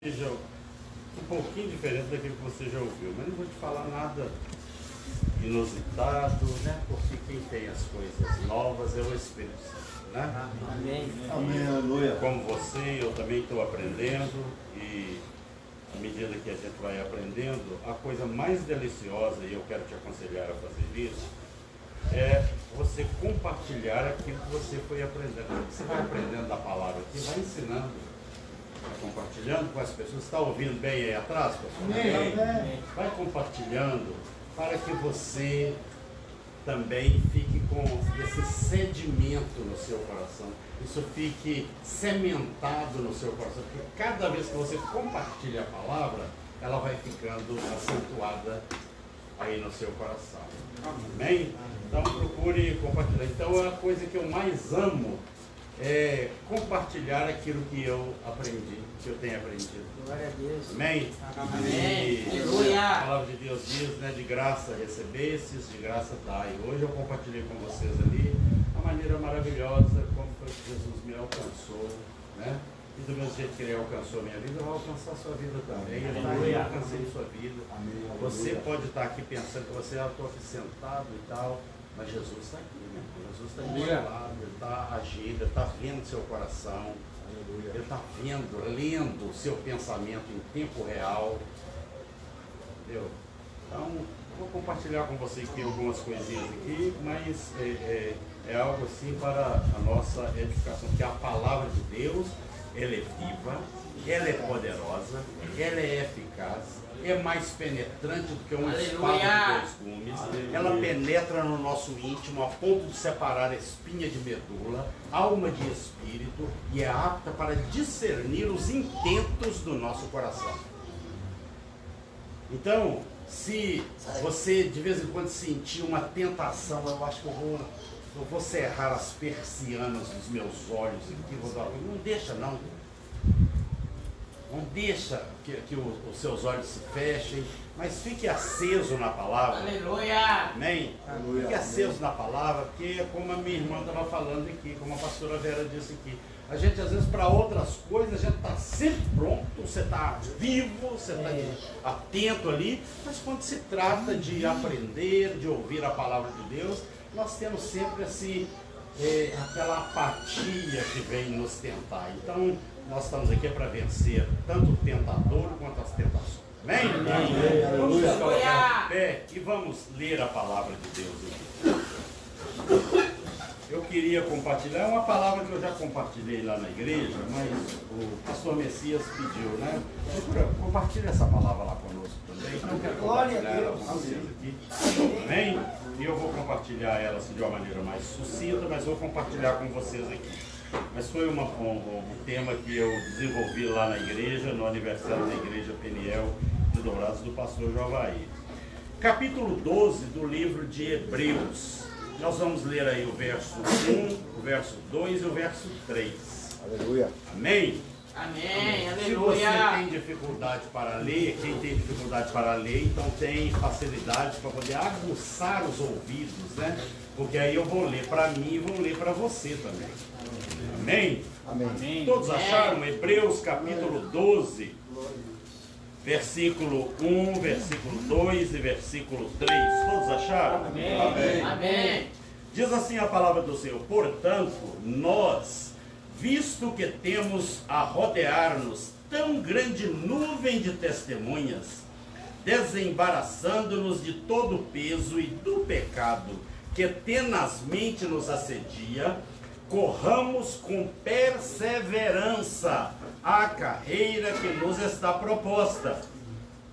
Seja um pouquinho diferente daquilo que você já ouviu, mas não vou te falar nada inusitado, né? Porque quem tem as coisas novas é o Espírito Santo, né? Amém. Amém, aleluia. Como você, eu também estou aprendendo, e à medida que a gente vai aprendendo, a coisa mais deliciosa, e eu quero te aconselhar a fazer isso, é você compartilhar aquilo que você foi aprendendo. Você vai aprendendo da palavra aqui, vai ensinando, compartilhando com as pessoas. Está ouvindo bem aí atrás, pessoal? Amém. Vai compartilhando para que você também fique com esse sedimento no seu coração. Isso fique sementado no seu coração. Porque cada vez que você compartilha a palavra, ela vai ficando acentuada aí no seu coração. Amém? Então procure compartilhar. Então a coisa que eu mais amo é compartilhar aquilo que eu aprendi, que eu tenho aprendido. Glória a Deus. Amém? Amém. E Aleluia. a palavra de Deus diz, né, de graça recebestes, de graça dai. Hoje eu compartilhei com vocês ali a maneira maravilhosa como foi que Jesus me alcançou, né? E do mesmo jeito que Ele alcançou a minha vida, eu vou alcançar a sua vida também. Ele está aí, eu alcancei a sua vida. Amém. Você pode estar aqui pensando que você, estou aqui sentado e tal, mas Jesus está aqui, né? Jesus está do seu lado, Ele está agindo, Ele está vendo seu coração, Ele está vendo, lendo o seu pensamento em tempo real. Entendeu? Então, vou compartilhar com você aqui algumas coisinhas aqui, mas é algo assim para a nossa edificação, porque a palavra de Deus, ela é viva, ela é poderosa, ela é eficaz, é mais penetrante do que uma espada de dois gumes. Ela penetra no nosso íntimo a ponto de separar espinha de medula, alma de espírito, e é apta para discernir os intentos do nosso coração. Então, se você de vez em quando sentir uma tentação, eu acho que eu vou cerrar as persianas dos meus olhos aqui, não deixa não. Não deixa que os seus olhos se fechem, mas fique aceso na palavra. Aleluia. Amém? Aleluia. Fique aceso na palavra, porque é como a minha irmã estava falando aqui, como a pastora Vera disse aqui. A gente, às vezes, para outras coisas, a gente está sempre pronto, você está vivo, você está atento ali, mas quando se trata de aprender, de ouvir a palavra de Deus, nós temos sempre aquela apatia que vem nos tentar. Então, nós estamos aqui para vencer tanto o tentador quanto as tentações. Amém? Amém. Vamos nos Aleluia. colocar de pé e vamos ler a palavra de Deus aqui. Eu queria compartilhar uma palavra que eu já compartilhei lá na igreja, mas o pastor Messias pediu, né? Compartilhe essa palavra lá conosco também. Então eu quero compartilhar ela com vocês aqui. Amém? E eu vou compartilhar ela assim, de uma maneira mais sucinta, mas vou compartilhar com vocês aqui. Mas foi um tema que eu desenvolvi lá na igreja, no aniversário da igreja Peniel de Dourados, do pastor Jovaí. Capítulo 12 do livro de Hebreus. Nós vamos ler aí o verso 1, o verso 2 e o verso 3. Aleluia. Amém? Amém. Se você Aleluia. tem dificuldade para ler, quem tem dificuldade para ler, então tem facilidade para poder aguçar os ouvidos, né? Porque aí eu vou ler para mim e vou ler para você também. Amém? Amém. Todos acharam? Hebreus capítulo 12, versículo 1, versículo 2 e versículo 3. Todos acharam? Amém. Amém. Amém. Diz assim a palavra do Senhor: portanto, nós, visto que temos a rodear-nos tão grande nuvem de testemunhas, desembaraçando-nos de todo o peso e do pecado que tenazmente nos assedia, corramos com perseverança a carreira que nos está proposta,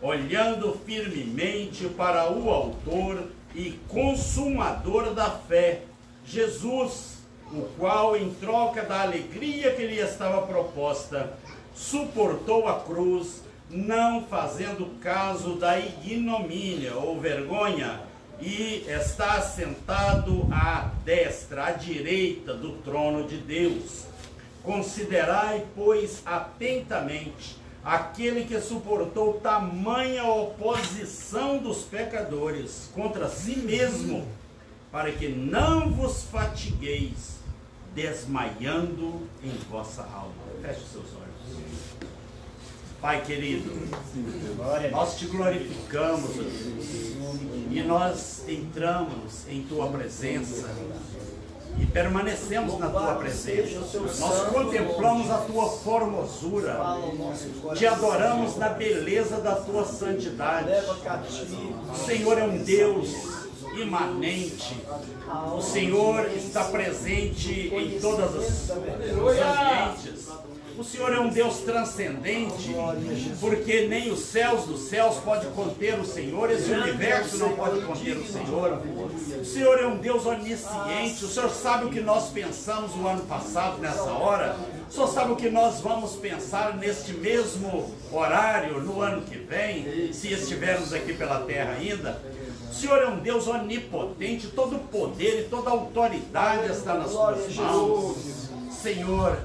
olhando firmemente para o autor e consumador da fé, Jesus, o qual, em troca da alegria que lhe estava proposta, suportou a cruz, não fazendo caso da ignomínia ou vergonha, e está assentado à destra, à direita do trono de Deus. Considerai, pois, atentamente aquele que suportou tamanha oposição dos pecadores contra si mesmo, para que não vos fatigueis, desmaiando em vossa alma. Feche os seus olhos. Pai querido, nós te glorificamos, ó Deus, e nós entramos em tua presença e permanecemos na tua presença. Nós contemplamos a tua formosura, te adoramos na beleza da tua santidade. O Senhor é um Deus imanente, o Senhor está presente em todas os ambientes. O Senhor é um Deus transcendente, porque nem os céus dos céus podem conter o Senhor, esse universo não pode conter o Senhor. O Senhor é um Deus onisciente, o Senhor sabe o que nós pensamos no ano passado, nessa hora. O Senhor sabe o que nós vamos pensar neste mesmo horário, no ano que vem, se estivermos aqui pela terra ainda. O Senhor é um Deus onipotente, todo poder e toda autoridade está nas suas mãos. Senhor,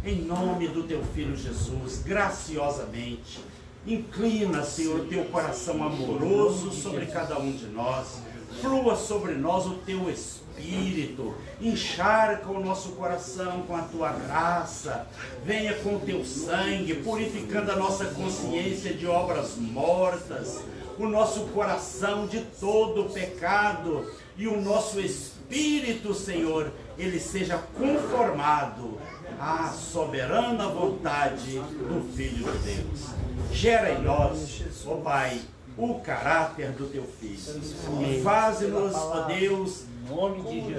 em nome do teu Filho Jesus, graciosamente, inclina, Senhor, teu coração amoroso sobre cada um de nós, flua sobre nós o teu Espírito, encharca o nosso coração com a tua graça, venha com o teu sangue, purificando a nossa consciência de obras mortas, o nosso coração de todo pecado, e o nosso Espírito, Senhor, ele seja conformado à soberana vontade do Filho de Deus. Gera em nós, ó Pai, o caráter do teu Filho. E faze-nos, ó Deus,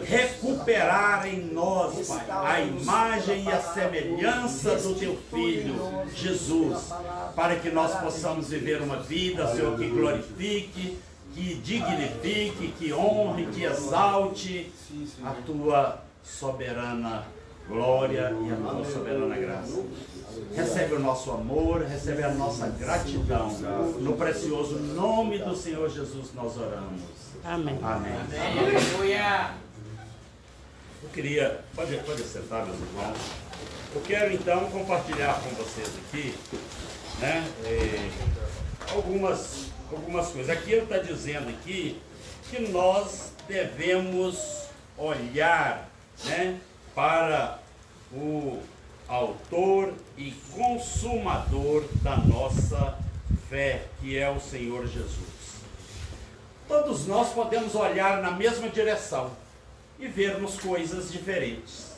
recuperar em nós, Pai, a imagem e a semelhança do teu Filho, Jesus, para que nós possamos viver uma vida, Senhor, que glorifique, que dignifique, que honre, que exalte a tua soberana glória e a tua soberana graça. Recebe o nosso amor, recebe a nossa gratidão. No precioso nome do Senhor Jesus nós oramos. Amém. Amém. Aleluia. Eu queria, pode sentar, meus irmãos. Eu quero então compartilhar com vocês aqui, né, algumas coisas. Aqui ele está dizendo aqui que nós devemos olhar, né, para o autor e consumador da nossa fé, que é o Senhor Jesus. Todos nós podemos olhar na mesma direção e vermos coisas diferentes,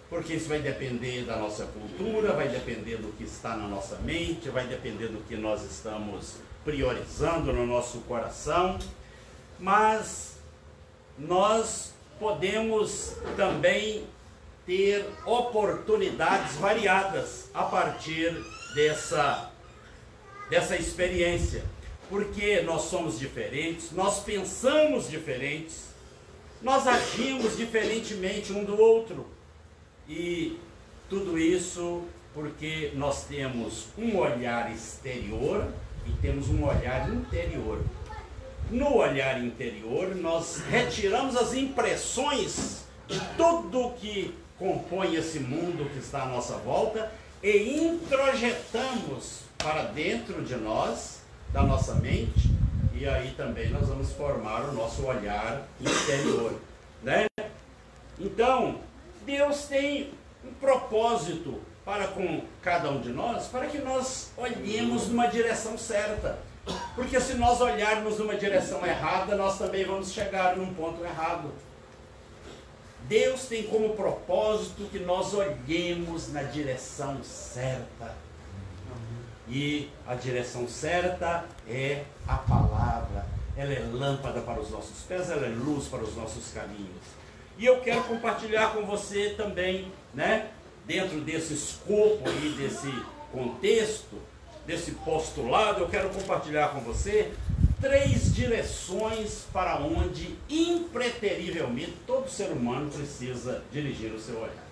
porque isso vai depender da nossa cultura, vai depender do que está na nossa mente, vai depender do que nós estamos priorizando no nosso coração, mas nós podemos também ter oportunidades variadas a partir dessa experiência, porque nós somos diferentes, nós pensamos diferentes, nós agimos diferentemente um do outro, e tudo isso porque nós temos um olhar exterior e temos um olhar interior. No olhar interior, nós retiramos as impressões de tudo que compõe esse mundo que está à nossa volta e introjetamos para dentro de nós, da nossa mente, e aí também nós vamos formar o nosso olhar interior, né? Então, Deus tem um propósito para com cada um de nós, para que nós olhemos numa direção certa. Porque se nós olharmos numa direção errada, nós também vamos chegar num ponto errado. Deus tem como propósito que nós olhemos na direção certa. E a direção certa é a palavra. Ela é lâmpada para os nossos pés, ela é luz para os nossos caminhos. E eu quero compartilhar com você também, né, dentro desse escopo aí, desse contexto, desse postulado, eu quero compartilhar com você 3 direções para onde, impreterivelmente, todo ser humano precisa dirigir o seu olhar.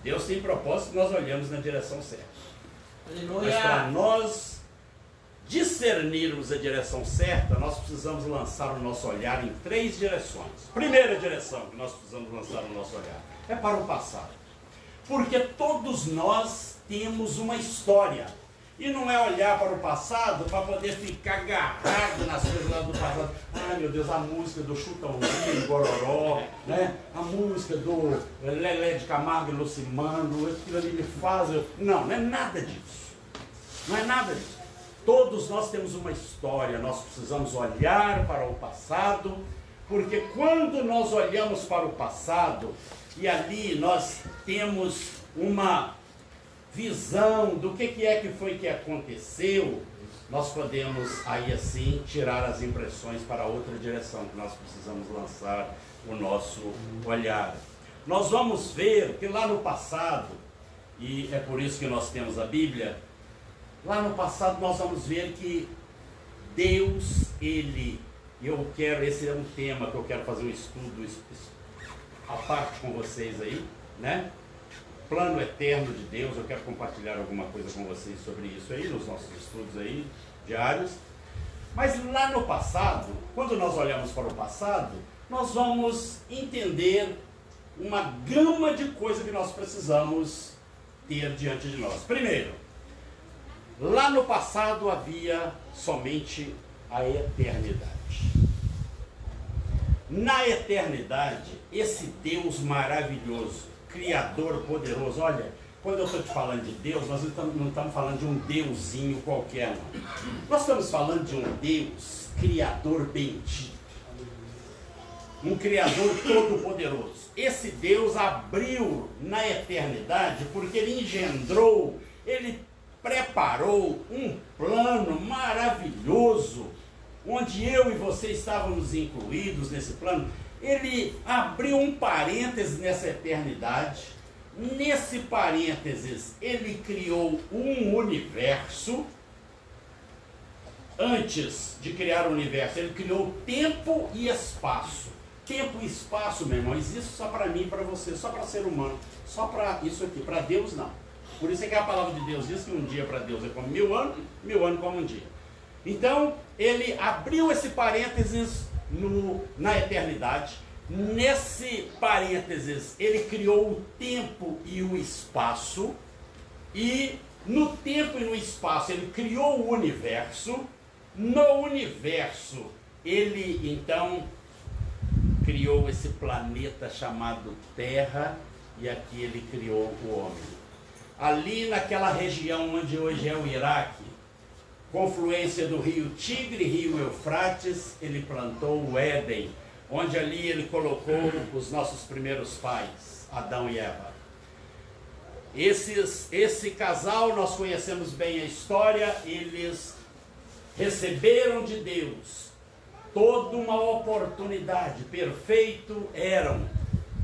Deus tem propósito que nós olhamos na direção certa. Aleluia. Mas para nós discernirmos a direção certa, nós precisamos lançar o nosso olhar em 3 direções. Primeira direção que nós precisamos lançar o nosso olhar é para o passado. Porque todos nós temos uma história. E não é olhar para o passado para poder ficar agarrado nas coisas lá do passado. Ai meu Deus, a música do Chutãozinho, Gororó, né? A música do Lelé de Camargo e Lucimano, aquilo ali me faz. Não, não é nada disso. Não é nada disso. Todos nós temos uma história, nós precisamos olhar para o passado, porque quando nós olhamos para o passado, e ali nós temos uma visão do que é que foi que aconteceu, nós podemos aí assim tirar as impressões para outra direção que nós precisamos lançar o nosso olhar. Nós vamos ver que lá no passado, e é por isso que nós temos a Bíblia, lá no passado nós vamos ver que Deus, esse é um tema que eu quero fazer um estudo à parte com vocês aí, né? Plano eterno de Deus, eu quero compartilhar alguma coisa com vocês sobre isso aí, nos nossos estudos aí, diários. Mas lá no passado, quando nós olhamos para o passado, nós vamos entender uma gama de coisas que nós precisamos ter diante de nós. Primeiro, lá no passado havia somente a eternidade. Na eternidade, esse Deus maravilhoso, Criador poderoso. Olha, quando eu estou te falando de Deus, nós não estamos falando de um deusinho qualquer, não. Nós estamos falando de um Deus Criador bendito, um Criador todo poderoso. Esse Deus abriu na eternidade porque Ele engendrou, Ele preparou um plano maravilhoso, onde eu e você estávamos incluídos nesse plano. Ele abriu um parênteses nessa eternidade. Nesse parênteses, ele criou um universo. Antes de criar o universo, ele criou tempo e espaço. Tempo e espaço, meu irmão, existe só para mim e para você, só para ser humano, só para isso aqui, para Deus não. Por isso é que a palavra de Deus diz que um dia para Deus é como 1000 anos, 1000 anos como um dia. Então, ele abriu esse parênteses na eternidade. Nesse parênteses, ele criou o tempo e o espaço. E no tempo e no espaço, ele criou o universo. No universo, ele então criou esse planeta chamado Terra. E aqui ele criou o homem. Ali naquela região onde hoje é o Iraque, confluência do rio Tigre, rio Eufrates, ele plantou o Éden, onde ali ele colocou os nossos primeiros pais, Adão e Eva. Esse casal, nós conhecemos bem a história, eles receberam de Deus toda uma oportunidade, perfeito eram,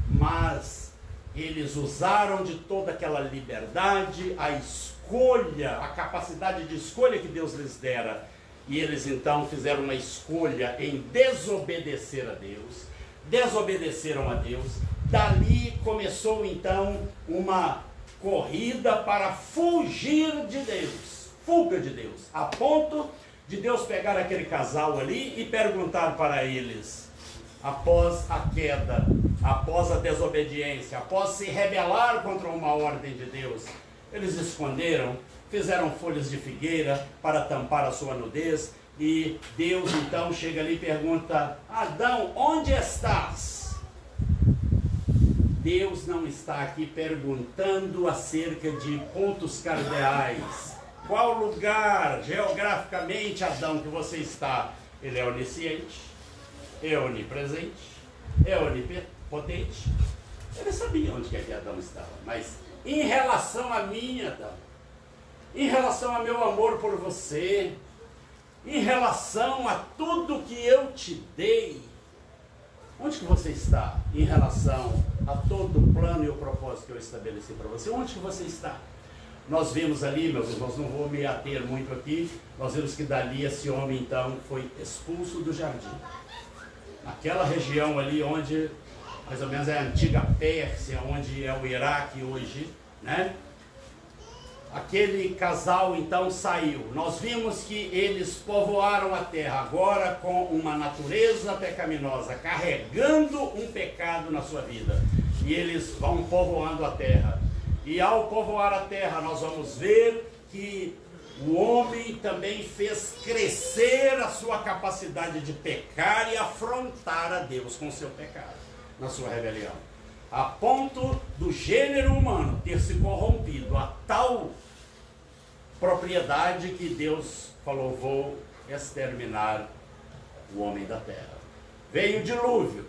mas eles usaram de toda aquela liberdade, a escolha, a capacidade de escolha que Deus lhes dera, e eles então fizeram uma escolha em desobedecer a Deus, desobedeceram a Deus. Dali começou então uma corrida para fugir de Deus, fuga de Deus, a ponto de Deus pegar aquele casal ali e perguntar para eles, após a queda, após a desobediência, após se rebelar contra uma ordem de Deus, eles esconderam, fizeram folhas de figueira para tampar a sua nudez, e Deus então chega ali e pergunta, Adão, onde estás? Deus não está aqui perguntando acerca de pontos cardeais. Qual lugar geograficamente, Adão, que você está? Ele é onisciente, é onipresente, é onipotente. Ele sabia onde que Adão estava, mas em relação a mim, Adão, em relação ao meu amor por você, em relação a tudo que eu te dei, onde que você está em relação a todo o plano e o propósito que eu estabeleci para você? Onde que você está? Nós vimos ali, meus irmãos, não vou me ater muito aqui, nós vimos que dali esse homem então foi expulso do jardim. Aquela região ali onde, mais ou menos, é a antiga Pérsia, onde é o Iraque hoje, né? Aquele casal então saiu. Nós vimos que eles povoaram a terra agora com uma natureza pecaminosa, carregando um pecado na sua vida. E eles vão povoando a terra. E ao povoar a terra, nós vamos ver que o também fez crescer a sua capacidade de pecar e afrontar a Deus com o seu pecado, na sua rebelião. A ponto do gênero humano ter se corrompido a tal propriedade que Deus falou: vou exterminar o homem da terra. Veio o dilúvio.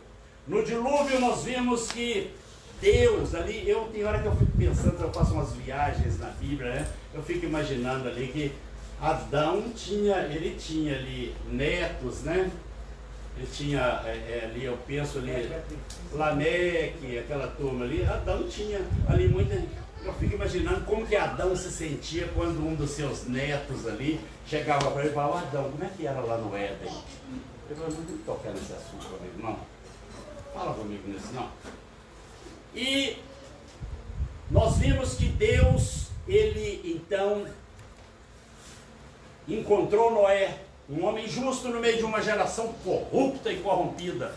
No dilúvio nós vimos que Deus ali, tem hora que eu fico pensando, eu faço umas viagens na Bíblia, né? Eu fico imaginando ali que Adão tinha ali netos, né? Ele tinha ali, eu penso ali, Lameque, aquela turma ali. Adão tinha ali muita. Eu fico imaginando como que Adão se sentia quando um dos seus netos ali chegava para ele e falava: Adão, como é que era lá no Éden? Eu falei: não vou tocar nesse assunto comigo, não. Fala comigo nisso, não. E nós vimos que Deus, ele então encontrou Noé, um homem justo no meio de uma geração corrupta e corrompida.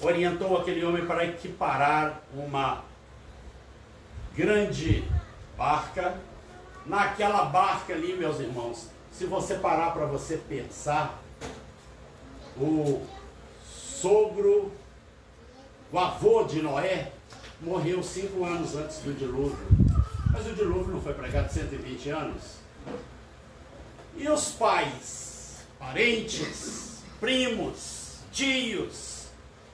Orientou aquele homem para equiparar uma grande barca. Naquela barca ali, meus irmãos, se você parar para você pensar, o avô de Noé morreu 5 anos antes do dilúvio. Mas o dilúvio não foi pregado 120 anos. E os pais, parentes, primos, tios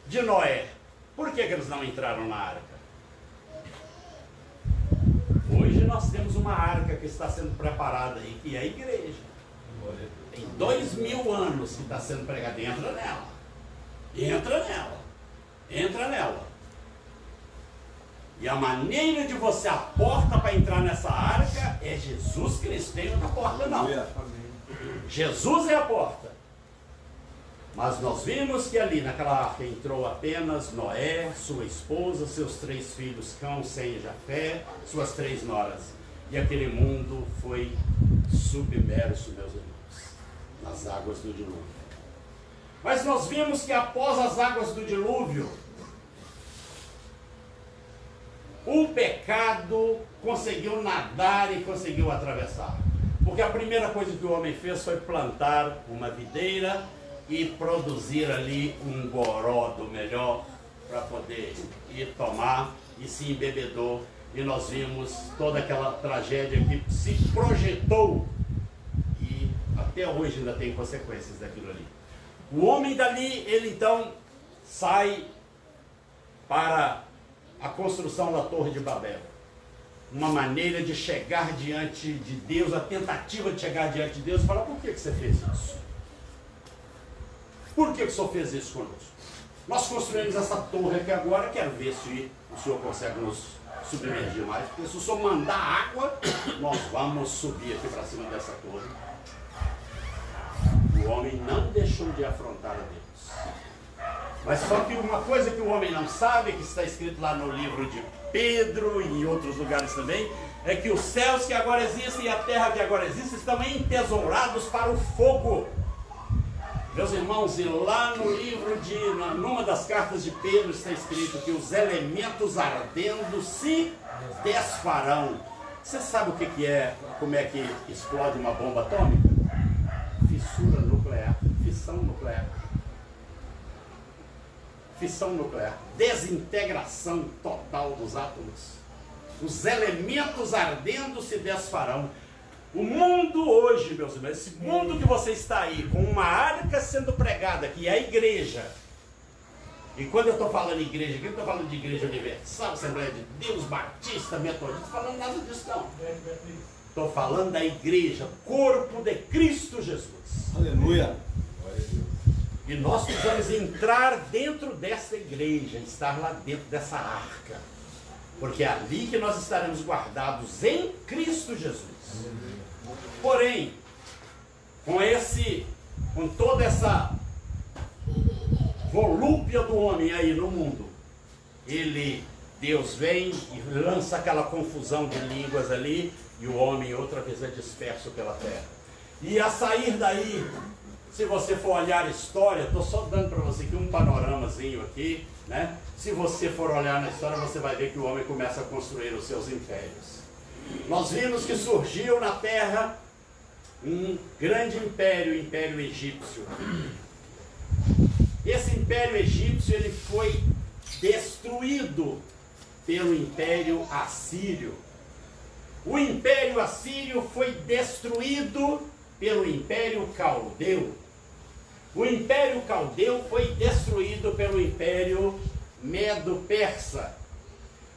de Noé, por que eles não entraram na arca? Hoje nós temos uma arca que está sendo preparada aí, que é a igreja. Tem 2000 anos que está sendo pregada. Entra nela. Entra nela. Entra nela. E a maneira de você, a porta para entrar nessa arca é Jesus Cristo. Tem outra porta não. Jesus é a porta. Mas nós vimos que ali naquela arca entrou apenas Noé, sua esposa, seus 3 filhos, Cão, Sem e Jafé, suas 3 noras. E aquele mundo foi submerso, meus irmãos, nas águas do dilúvio. Mas nós vimos que após as águas do dilúvio, o pecado conseguiu nadar e conseguiu atravessar. Porque a primeira coisa que o homem fez foi plantar uma videira e produzir ali um goró do melhor para poder ir tomar, e se embebedou. E nós vimos toda aquela tragédia que se projetou e até hoje ainda tem consequências daquilo ali. O homem dali, ele então sai para a construção da Torre de Babel. Uma maneira de chegar diante de Deus, a tentativa de chegar diante de Deus e falar: por que você fez isso? Por que o senhor fez isso conosco? Nós construímos essa torre aqui agora, quero ver se o senhor consegue nos submergir mais, porque se o senhor mandar água, nós vamos subir aqui para cima dessa torre. O homem não deixou de afrontar a Deus. Mas só que uma coisa que o homem não sabe, que está escrito lá no livro de Pedro e em outros lugares também, é que os céus que agora existem e a terra que agora existe estão entesourados para o fogo. Meus irmãos, e lá no livro numa das cartas de Pedro está escrito que os elementos ardendo se desfarão. Você sabe o que é, como é que explode uma bomba atômica? Fissura nuclear, fissão nuclear. Fissão nuclear, desintegração total dos átomos. Os elementos ardendo se desfarão. O mundo hoje, meus irmãos, esse mundo que você está aí, com uma arca sendo pregada, que é a igreja. E quando eu estou falando igreja, aqui eu estou falando de igreja universal, Assembleia de Deus, Batista, Metodista, não estou falando nada disso não. Estou falando da igreja, corpo de Cristo Jesus. Aleluia. E nós precisamos entrar dentro dessa igreja, estar lá dentro dessa arca. Porque é ali que nós estaremos guardados em Cristo Jesus. Porém, com toda essa volúpia do homem aí no mundo, Deus vem e lança aquela confusão de línguas ali, e o homem outra vez é disperso pela terra. E a sair daí, se você for olhar a história, estou só dando para você aqui um panoramazinho aqui, né? Se você for olhar na história, você vai ver que o homem começa a construir os seus impérios. Nós vimos que surgiu na terra um grande império, o Império Egípcio. Esse Império Egípcio ele foi destruído pelo Império Assírio. O Império Assírio foi destruído pelo Império Caldeu. O Império Caldeu foi destruído pelo Império Medo-Persa.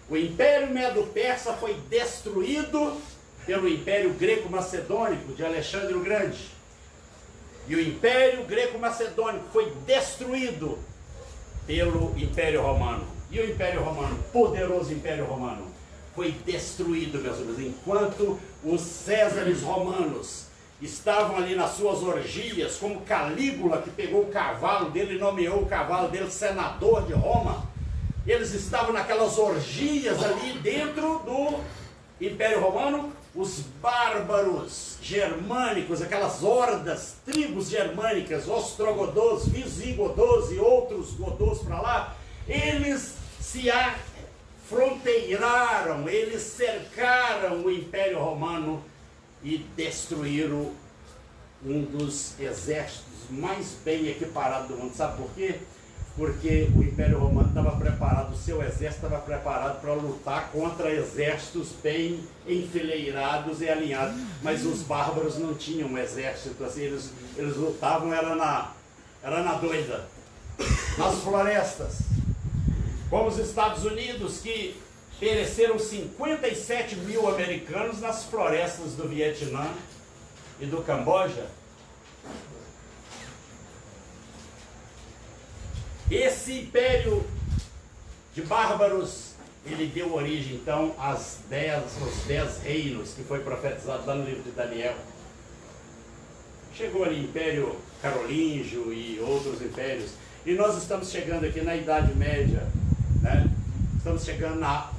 O Império Medo-Persa foi destruído pelo Império Greco-Macedônico de Alexandre o Grande. E o Império Greco-Macedônico foi destruído pelo Império Romano. E o Império Romano, poderoso Império Romano, foi destruído, meus amigos, enquanto os Césares romanos estavam ali nas suas orgias, como Calígula, que pegou o cavalo dele e nomeou o cavalo dele senador de Roma. Eles estavam naquelas orgias ali dentro do Império Romano. Os bárbaros germânicos, aquelas hordas, tribos germânicas, ostrogodos, visigodos e outros godos para lá, eles se afronteiraram, eles cercaram o Império Romano e destruíram um dos exércitos mais bem equiparados do mundo. Sabe por quê? Porque o Império Romano estava preparado, o seu exército estava preparado para lutar contra exércitos bem enfileirados e alinhados. Mas os bárbaros não tinham um exército assim, eles lutavam, era na doida, nas florestas. Como os Estados Unidos, que pereceram 57 mil americanos nas florestas do Vietnã e do Camboja. Esse império de bárbaros, ele deu origem então aos 10 reinos que foi profetizado lá no livro de Daniel. Chegou ali o Império Carolíngio e outros impérios. E nós estamos chegando aqui na Idade Média, né? Estamos chegando na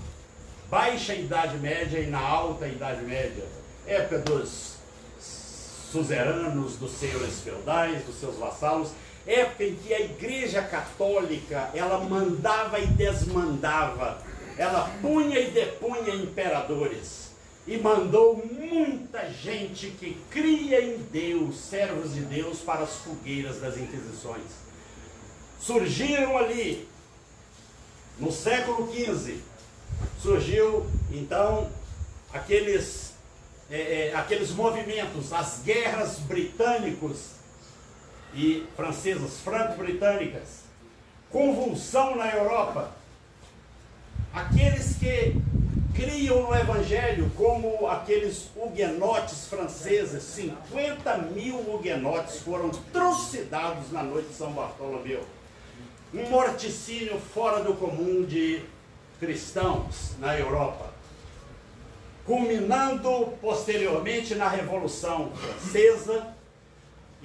Baixa Idade Média e na Alta Idade Média. Época dos suzeranos, dos senhores feudais, dos seus vassalos. Época em que a Igreja Católica, ela mandava e desmandava, ela punha e depunha imperadores, e mandou muita gente que cria em Deus, servos de Deus, para as fogueiras das Inquisições. Surgiram ali, no século XV, surgiu então aqueles movimentos, as guerras britânicos e francesas, franco-britânicas, convulsão na Europa. Aqueles que criam no Evangelho, como aqueles huguenotes franceses, 50 mil huguenotes foram trucidados na noite de São Bartolomeu. Um morticínio fora do comum de cristãos na Europa, culminando posteriormente na Revolução Francesa.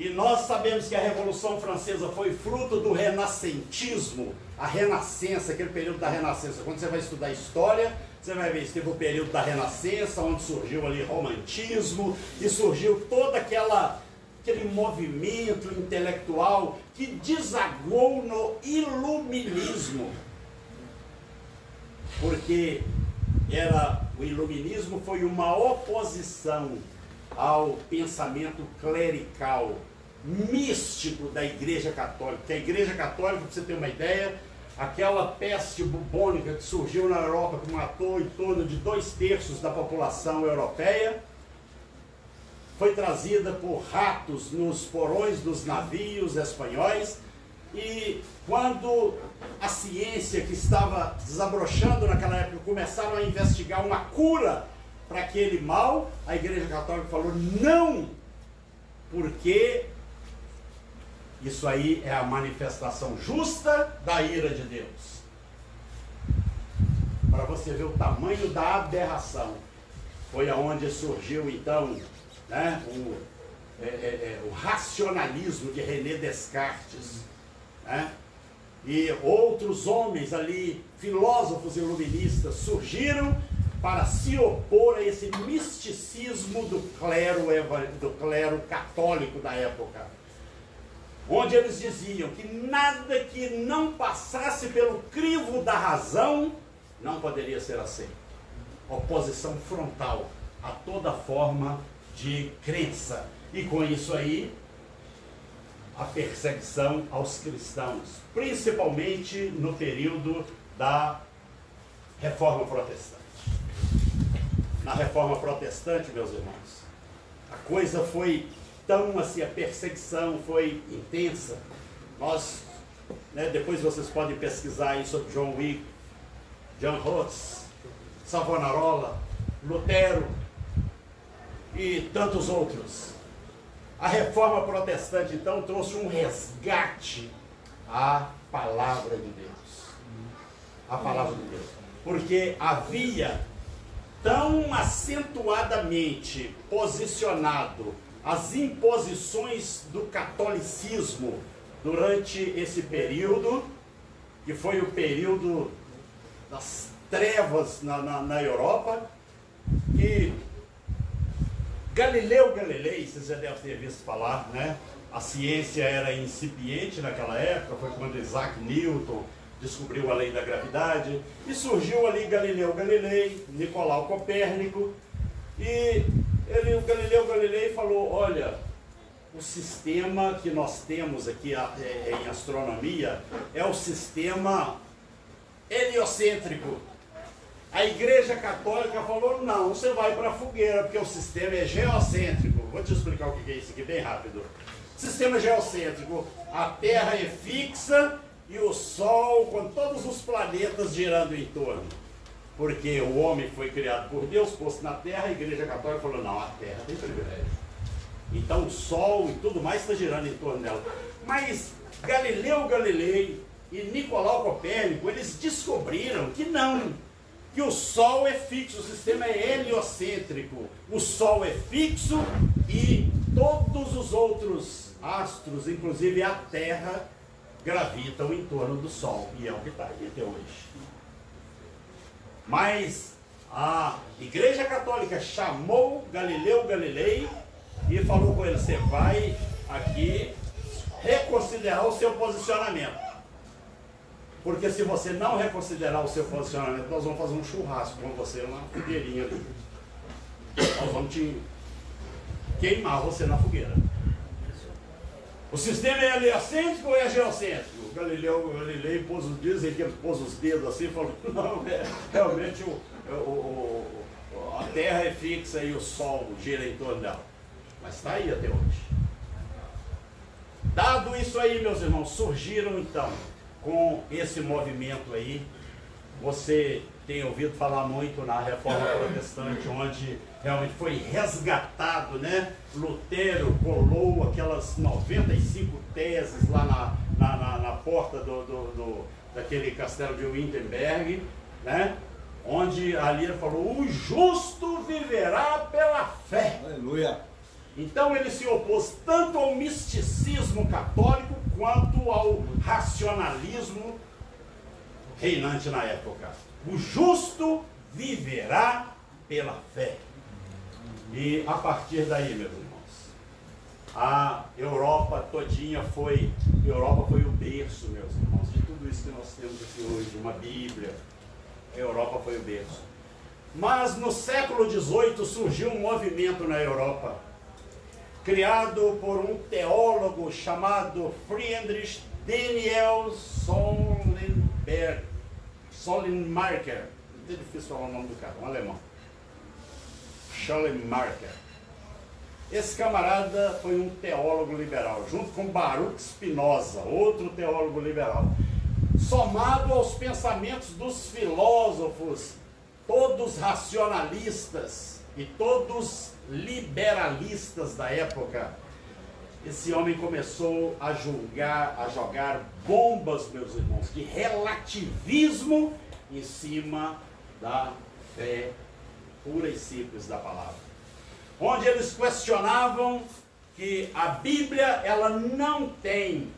E nós sabemos que a Revolução Francesa foi fruto do renascentismo, a Renascença, aquele período da Renascença. Quando você vai estudar história, você vai ver que teve o período da Renascença, onde surgiu ali romantismo, e surgiu todo aquele movimento intelectual que desagou no iluminismo. Porque o iluminismo foi uma oposição ao pensamento clerical, místico da Igreja Católica. Que a Igreja Católica, para você ter uma ideia, aquela peste bubônica que surgiu na Europa, que matou em torno de 2/3 da população europeia, foi trazida por ratos nos porões dos navios espanhóis. E quando a ciência, que estava desabrochando naquela época, começaram a investigar uma cura para aquele mal, a Igreja Católica falou não, porque isso aí é a manifestação justa da ira de Deus. Para você ver o tamanho da aberração, foi aonde surgiu então, né, o racionalismo de René Descartes, né? E outros homens ali, filósofos iluministas, surgiram para se opor a esse misticismo do clero católico da época, onde eles diziam que nada que não passasse pelo crivo da razão não poderia ser aceito. Oposição frontal a toda forma de crença. E com isso aí, a perseguição aos cristãos, principalmente no período da Reforma Protestante. Na Reforma Protestante, meus irmãos, a coisa foi tão assim, a perseguição foi intensa. Nós, depois vocês podem pesquisar aí sobre John Wycliffe, John Hus, Savonarola, Lutero e tantos outros. A Reforma Protestante, então, trouxe um resgate à palavra de Deus. A palavra de Deus. Porque havia tão acentuadamente posicionado as imposições do catolicismo durante esse período, que foi o período das trevas na Europa, que Galileu Galilei, vocês já devem ter visto falar, né? A ciência era incipiente naquela época, foi quando Isaac Newton descobriu a lei da gravidade, e surgiu ali Galileu Galilei, Nicolau Copérnico, e o Galileu Galilei falou, olha, o sistema que nós temos aqui em astronomia é o sistema heliocêntrico. A Igreja Católica falou, não, você vai para a fogueira, porque o sistema é geocêntrico. Vou te explicar o que é isso aqui bem rápido. Sistema geocêntrico, a Terra é fixa e o Sol com todos os planetas girando em torno. Porque o homem foi criado por Deus, posto na Terra, a Igreja Católica falou, não, a Terra tem privilégio. Então o Sol e tudo mais está girando em torno dela. Mas Galileu Galilei e Nicolau Copérnico, eles descobriram que não, que o Sol é fixo, o sistema é heliocêntrico. O Sol é fixo e todos os outros astros, inclusive a Terra, gravitam em torno do Sol. E é o que está aí até hoje. Mas a Igreja Católica chamou Galileu Galilei e falou com ele, você vai aqui reconsiderar o seu posicionamento. Porque se você não reconsiderar o seu posicionamento, nós vamos fazer um churrasco com você na fogueirinha ali. Nós vamos te queimar você na fogueira. O sistema é heliocêntrico ou é geocêntrico? Galileu Galilei dizem que ele pôs os dedos assim e falou, não, realmente a Terra é fixa e o Sol gira em torno dela. Mas está aí até hoje. Dado isso aí, meus irmãos, surgiram então, com esse movimento aí, você tem ouvido falar muito na Reforma Protestante, onde realmente foi resgatado, né? Lutero colou aquelas 95 teses lá na porta daquele castelo de Wittenberg, né? Onde ali ele falou, o justo viverá pela fé. Aleluia. Então ele se opôs tanto ao misticismo católico quanto ao racionalismo reinante na época. O justo viverá pela fé. E a partir daí, meus irmãos, a Europa todinha foi o berço, meus irmãos, de tudo isso que nós temos aqui hoje, uma Bíblia. A Europa foi o berço. Mas no século XVIII surgiu um movimento na Europa, criado por um teólogo chamado Friedrich Daniel Sollenmarker. É difícil falar o nome do cara, um alemão. Sollenmarker. Esse camarada foi um teólogo liberal, junto com Baruch Spinoza, outro teólogo liberal. Somado aos pensamentos dos filósofos, todos racionalistas e todos liberalistas da época, esse homem começou a jogar bombas, meus irmãos, de relativismo em cima da fé pura e simples da palavra. Onde eles questionavam que a Bíblia, ela não tem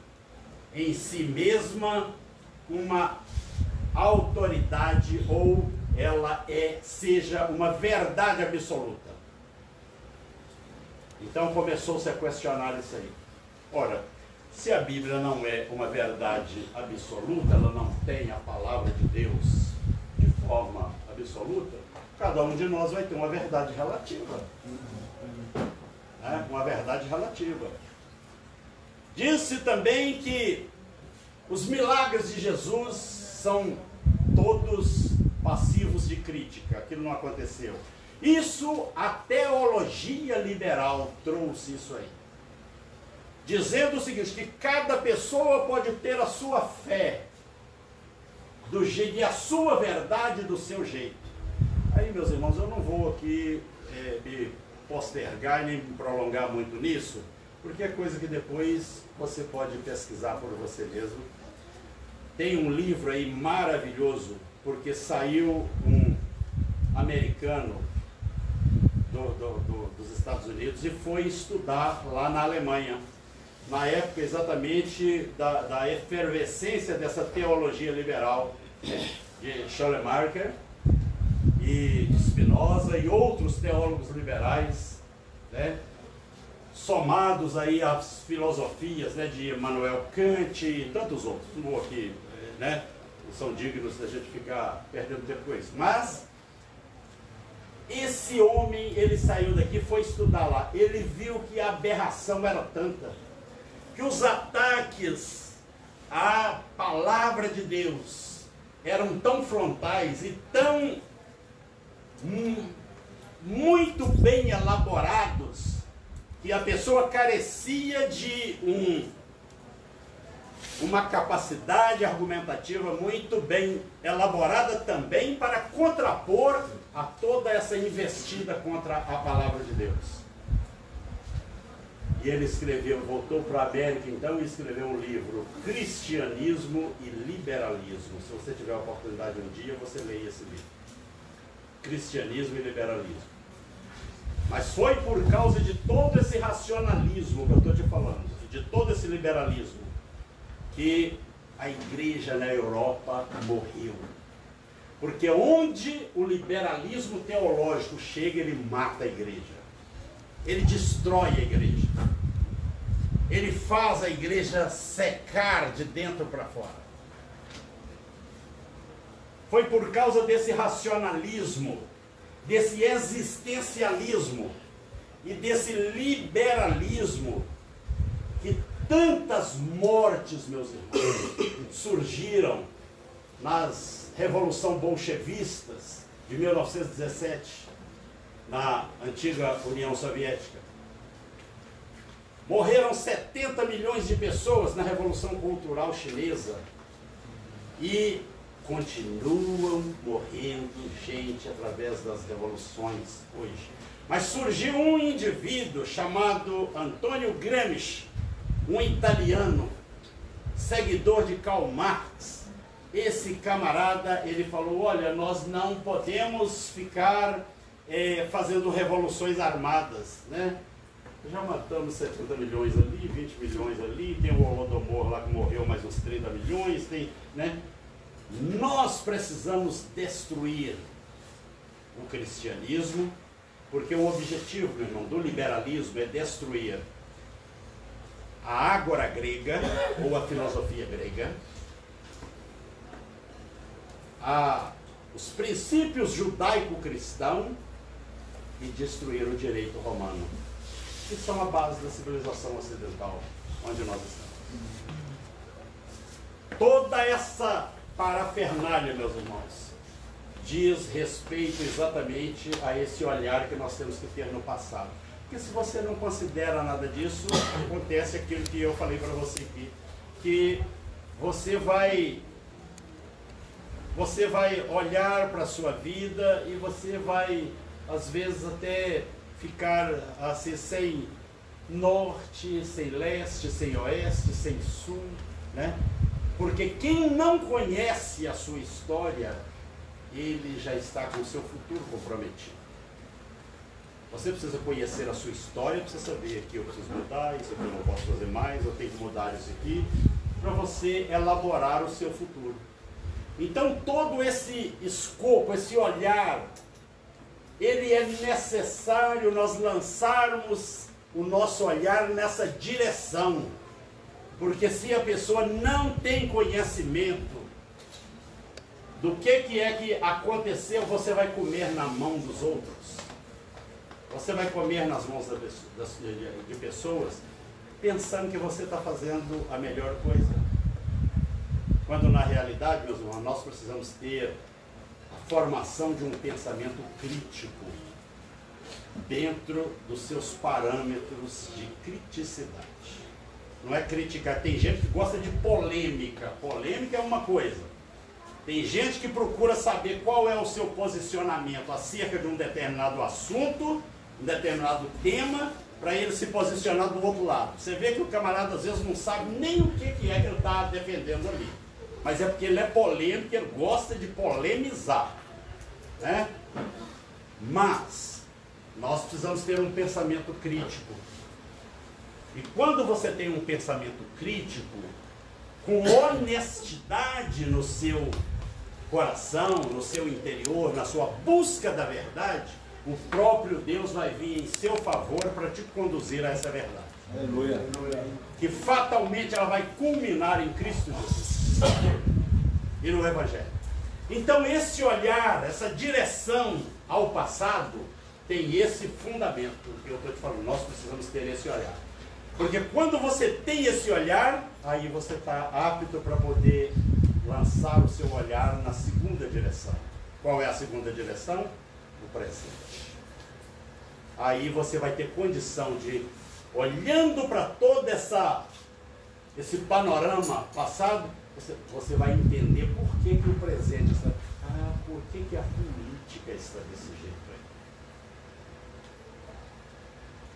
em si mesma uma autoridade ou ela seja uma verdade absoluta. Então começou-se a questionar isso aí. Ora, se a Bíblia não é uma verdade absoluta, ela não tem a palavra de Deus de forma absoluta, cada um de nós vai ter uma verdade relativa. relativa. Disse também que os milagres de Jesus são todos passivos de crítica, aquilo não aconteceu. Isso, a teologia liberal trouxe isso aí, dizendo o seguinte, que cada pessoa pode ter a sua fé do jeito, e a sua verdade do seu jeito. Aí, meus irmãos, eu não vou aqui me postergar nem me prolongar muito nisso, porque é coisa que depois você pode pesquisar por você mesmo. Tem um livro aí maravilhoso, porque saiu um americano dos Estados Unidos e foi estudar lá na Alemanha, na época exatamente da efervescência dessa teologia liberal de Schleiermacher e de Spinoza e outros teólogos liberais, né, somados aí às filosofias, né, de Immanuel Kant e tantos outros. Não vou aqui, né, não são dignos da gente ficar perdendo tempo com isso. Mas esse homem, ele saiu daqui, foi estudar lá. Ele viu que a aberração era tanta, que os ataques à palavra de Deus eram tão frontais e tão muito bem elaborados, que a pessoa carecia de uma capacidade argumentativa muito bem elaborada também para contrapor a toda essa investida contra a palavra de Deus. E ele escreveu, voltou para a América então e escreveu um livro, Cristianismo e Liberalismo. Se você tiver a oportunidade um dia, você leia esse livro. Cristianismo e Liberalismo. Mas foi por causa de todo esse racionalismo que eu estou te falando, de todo esse liberalismo, que a igreja na Europa morreu. Porque onde o liberalismo teológico chega, ele mata a igreja. Ele destrói a igreja. Ele faz a igreja secar de dentro para fora. Foi por causa desse racionalismo, desse existencialismo e desse liberalismo que tantas mortes, meus irmãos, surgiram nas revolução bolchevistas de 1917, na antiga União Soviética. Morreram 70 milhões de pessoas na Revolução Cultural Chinesa e continuam morrendo gente através das revoluções hoje. Mas surgiu um indivíduo chamado Antonio Gramsci, um italiano, seguidor de Karl Marx. Esse camarada, ele falou, olha, nós não podemos ficar fazendo revoluções armadas, né? Já matamos 70 milhões ali, 20 milhões ali, tem o Holodomor lá que morreu mais uns 30 milhões, tem, né? Nós precisamos destruir o cristianismo, porque o objetivo, meu irmão, do liberalismo é destruir a ágora grega, ou a filosofia grega, os princípios judaico-cristãos e destruir o direito romano, que são a base da civilização ocidental, onde nós estamos. Toda essa parafernália, meus irmãos, diz respeito exatamente a esse olhar que nós temos que ter no passado. Porque se você não considera nada disso, acontece aquilo que eu falei para você aqui, que você vai olhar para a sua vida e você vai, às vezes, até ficar assim, sem norte, sem leste, sem oeste, sem sul, né? Porque quem não conhece a sua história, ele já está com o seu futuro comprometido. Você precisa conhecer a sua história, precisa saber que eu preciso mudar, isso aqui eu não posso fazer mais, eu tenho que mudar isso aqui, para você elaborar o seu futuro. Então todo esse escopo, esse olhar, ele é necessário nós lançarmos o nosso olhar nessa direção. Porque se a pessoa não tem conhecimento do que é que aconteceu, você vai comer na mão dos outros. Você vai comer nas mãos de pessoas pensando que você está fazendo a melhor coisa. Quando na realidade, meus irmãos, nós precisamos ter a formação de um pensamento crítico dentro dos seus parâmetros de criticidade. Não é criticar. Tem gente que gosta de polêmica. Polêmica é uma coisa. Tem gente que procura saber qual é o seu posicionamento acerca de um determinado assunto, um determinado tema, para ele se posicionar do outro lado. Você vê que o camarada às vezes não sabe nem o que é que ele está defendendo ali. Mas é porque ele é polêmico, ele gosta de polemizar. Né? Mas nós precisamos ter um pensamento crítico. E quando você tem um pensamento crítico, com honestidade no seu coração, no seu interior, na sua busca da verdade, o próprio Deus vai vir em seu favor para te conduzir a essa verdade. Aleluia. Que fatalmente ela vai culminar em Cristo Jesus e no Evangelho. Então esse olhar, essa direção ao passado tem esse fundamento que eu estou te falando. Nós precisamos ter esse olhar. Porque quando você tem esse olhar, aí você está apto para poder lançar o seu olhar na segunda direção. Qual é a segunda direção? O presente. Aí você vai ter condição de, olhando para todo esse panorama passado, você vai entender por que o presente está... por que a política está desse jeito aí?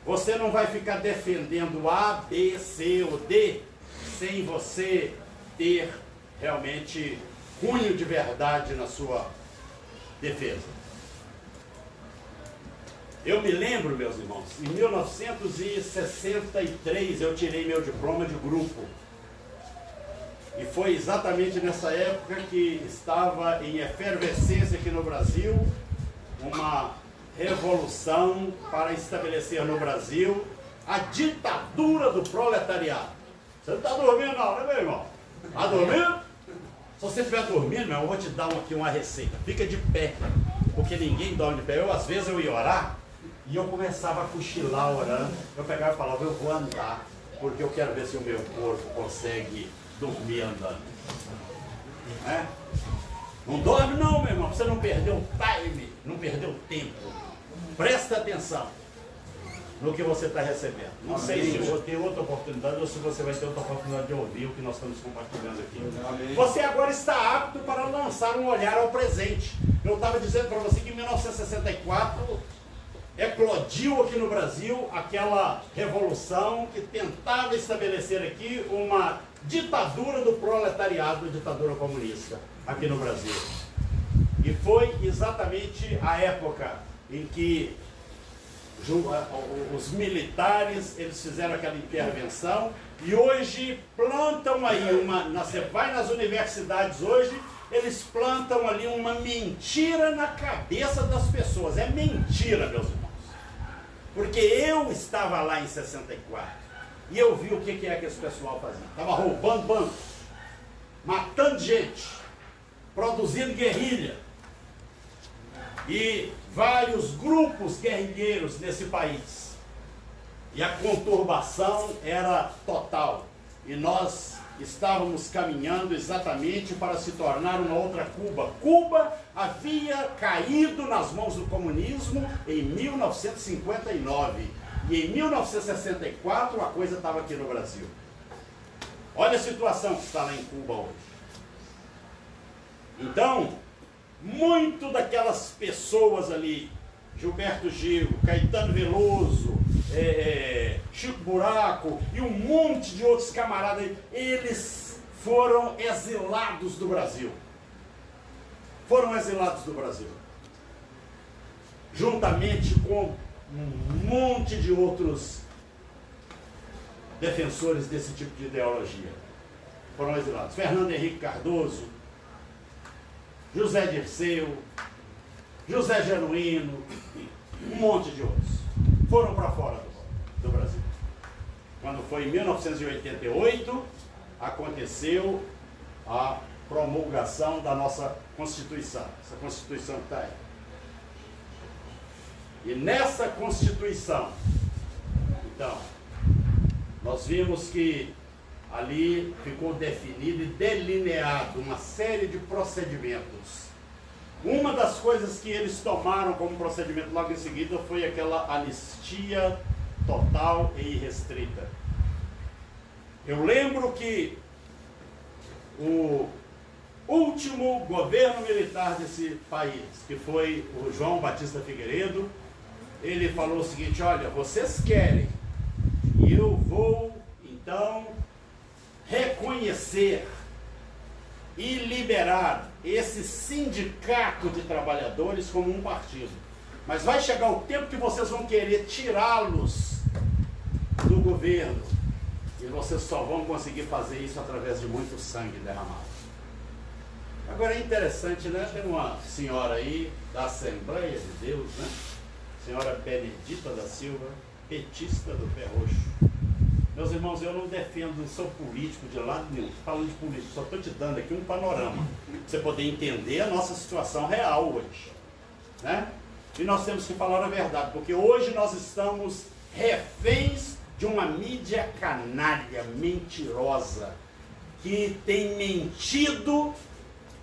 Você não vai ficar defendendo A, B, C ou D sem você ter realmente cunho de verdade na sua defesa. Eu me lembro, meus irmãos, em 1963 eu tirei meu diploma de grupo. E foi exatamente nessa época que estava em efervescência aqui no Brasil uma revolução para estabelecer no Brasil a ditadura do proletariado. Você não está dormindo não, né, meu irmão? Está dormindo? Se você estiver dormindo, meu irmão, eu vou te dar aqui uma receita. Fica de pé, porque ninguém dorme de pé. Às vezes eu ia orar e eu começava a cochilar orando. Eu pegava e falava, eu vou andar, porque eu quero ver se o meu corpo consegue dormir andando. É? Não dorme não, meu irmão, você não perdeu o time, não perdeu o tempo. Presta atenção no que você está recebendo. Não sei se eu vou ter outra oportunidade ou se você vai ter outra oportunidade de ouvir o que nós estamos compartilhando aqui. Você agora está apto para lançar um olhar ao presente. Eu estava dizendo para você que em 1964 eclodiu aqui no Brasil aquela revolução que tentava estabelecer aqui uma ditadura do proletariado, ditadura comunista aqui no Brasil. E foi exatamente a época em que os militares, eles fizeram aquela intervenção e hoje plantam aí você vai nas universidades hoje, eles plantam ali uma mentira na cabeça das pessoas. É mentira, meus irmãos. Porque eu estava lá em 64 e eu vi o que é que esse pessoal fazia. Estava roubando bancos, matando gente, produzindo guerrilha. E vários grupos guerrilheiros nesse país. E a conturbação era total. E nós estávamos caminhando exatamente para se tornar uma outra Cuba. Cuba havia caído nas mãos do comunismo em 1959. E em 1964 a coisa estava aqui no Brasil. Olha a situação que está lá em Cuba hoje. Então, muito daquelas pessoas ali, Gilberto Gil, Caetano Veloso, Chico Buraco e um monte de outros camaradas, eles foram exilados do Brasil. Foram exilados do Brasil. Juntamente com um monte de outros defensores desse tipo de ideologia. Foram exilados. Fernando Henrique Cardoso, José Dirceu, José Genuíno, um monte de outros. Foram para fora do Brasil. Quando foi em 1988, aconteceu a promulgação da nossa Constituição. Essa Constituição que está aí. E nessa Constituição, então, nós vimos que ali ficou definido e delineado uma série de procedimentos. Uma das coisas que eles tomaram como procedimento logo em seguida foi aquela anistia total e irrestrita. Eu lembro que o último governo militar desse país, que foi o João Batista Figueiredo, ele falou o seguinte: olha, vocês querem, e eu vou então reconhecer e liberar esse sindicato de trabalhadores como um partido. Mas vai chegar o tempo que vocês vão querer tirá-los do governo, e vocês só vão conseguir fazer isso através de muito sangue derramado. Agora é interessante, né? Tem uma senhora aí da Assembleia de Deus, né? Senhora Benedita da Silva, petista do pé roxo. Meus irmãos, eu não defendo, não sou político de lado nenhum, falando de político, só estou te dando aqui um panorama, para você poder entender a nossa situação real hoje, né? E nós temos que falar a verdade, porque hoje nós estamos reféns de uma mídia canalha, mentirosa, que tem mentido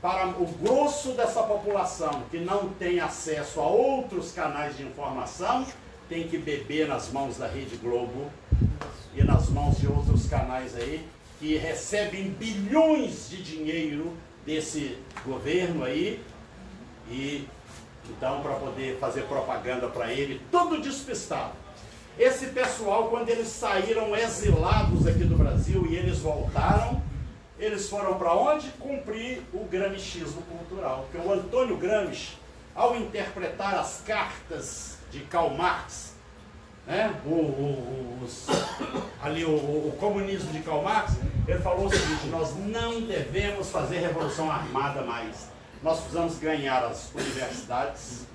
para o grosso dessa população, que não tem acesso a outros canais de informação, tem que beber nas mãos da Rede Globo e nas mãos de outros canais aí, que recebem bilhões de dinheiro desse governo aí, e então para poder fazer propaganda para ele, todo despistado. Esse pessoal, quando eles saíram exilados aqui do Brasil e eles voltaram, eles foram para onde? Cumprir o gramscismo cultural. Porque o Antônio Gramsci, ao interpretar as cartas de Karl Marx, né, o comunismo de Karl Marx, ele falou o seguinte: nós não devemos fazer revolução armada mais. Nós precisamos ganhar as universidades,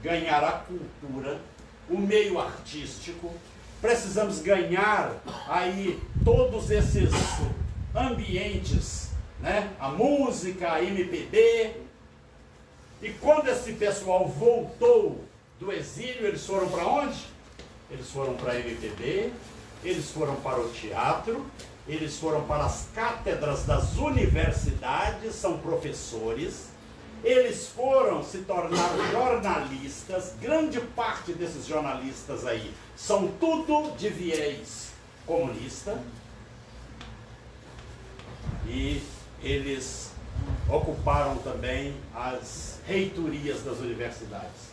ganhar a cultura, o meio artístico, precisamos ganhar aí todos esses ambientes, né? A música, a MPB. E quando esse pessoal voltou do exílio, eles foram para onde? Eles foram para a MPB, eles foram para o teatro, eles foram para as cátedras das universidades, são professores, eles foram se tornar jornalistas. Grande parte desses jornalistas aí são tudo de viés comunista. E eles ocuparam também as reitorias das universidades.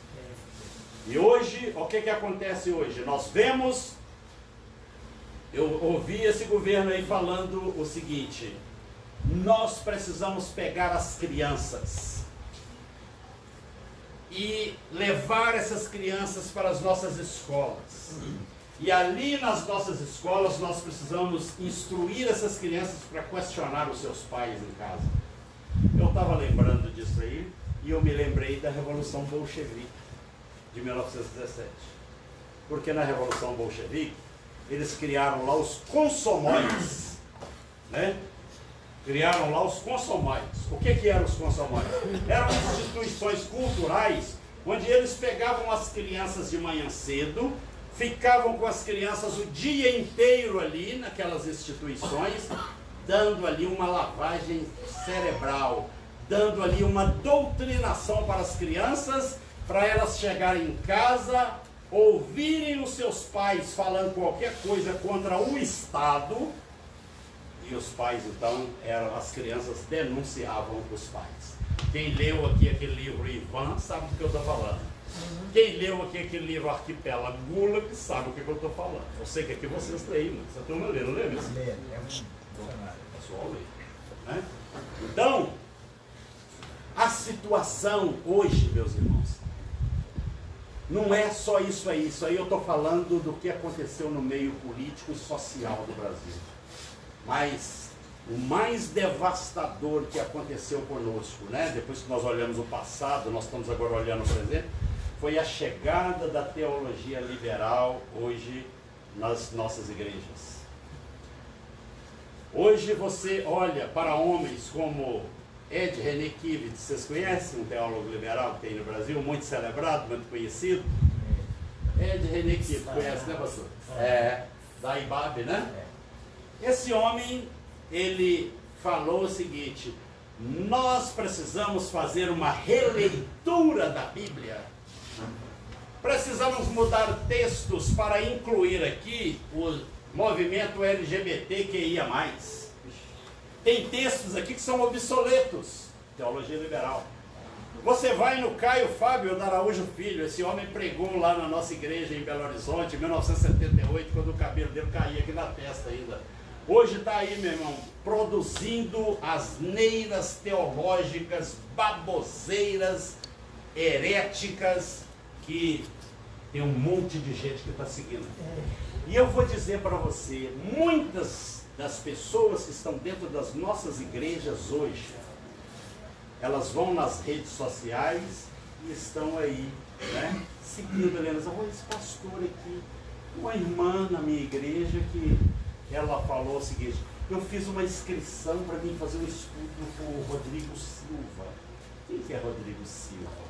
E hoje, o que acontece hoje? Nós vemos, eu ouvi esse governo aí falando o seguinte: nós precisamos pegar as crianças e levar essas crianças para as nossas escolas. E ali nas nossas escolas nós precisamos instruir essas crianças para questionar os seus pais em casa. Eu estava lembrando disso aí e eu me lembrei da Revolução Bolchevique de 1917. Porque na Revolução Bolchevique eles criaram lá os consomóis, né? Criaram lá os consomóis. O que eram os consomóis? Eram instituições culturais onde eles pegavam as crianças de manhã cedo, ficavam com as crianças o dia inteiro ali naquelas instituições, dando ali uma lavagem cerebral, dando ali uma doutrinação para as crianças, para elas chegarem em casa, ouvirem os seus pais falando qualquer coisa contra o Estado, e os pais então, as crianças denunciavam os pais. Quem leu aqui aquele livro Ivan sabe do que eu estou falando. Quem leu aqui aquele livro Arquipélago Gulag sabe o que eu estou falando. Eu sei que aqui vocês leem, mas essa turma lê, não lê mesmo? Lê, é um pessoal lê, né? Então, a situação hoje, meus irmãos, não é só isso aí. Isso aí eu estou falando do que aconteceu no meio político e social do Brasil. Mas o mais devastador que aconteceu conosco, né? Depois que nós olhamos o passado, nós estamos agora olhando o presente, foi a chegada da teologia liberal hoje nas nossas igrejas. Hoje você olha para homens como Ed René Kivitz, vocês conhecem um teólogo liberal que tem no Brasil, muito celebrado, muito conhecido? Ed René, que conhece, né, pastor? Da IBAB, né? Esse homem, ele falou o seguinte: nós precisamos fazer uma releitura da Bíblia. Precisamos mudar textos para incluir aqui o movimento LGBTQIA+. Tem textos aqui que são obsoletos. Teologia liberal. Você vai no Caio Fábio da Araújo Filho. Esse homem pregou lá na nossa igreja em Belo Horizonte, em 1978, quando o cabelo dele caía aqui na testa ainda. Hoje está aí, meu irmão, produzindo asneiras teológicas, baboseiras, heréticas, que tem um monte de gente que está seguindo. E eu vou dizer para você, muitas das pessoas que estão dentro das nossas igrejas hoje, elas vão nas redes sociais e estão aí, né, seguindo, olha esse pastor aqui, uma irmã na minha igreja que ela falou o seguinte: eu fiz uma inscrição para vir fazer um estudo com o Rodrigo Silva. Quem que é Rodrigo Silva?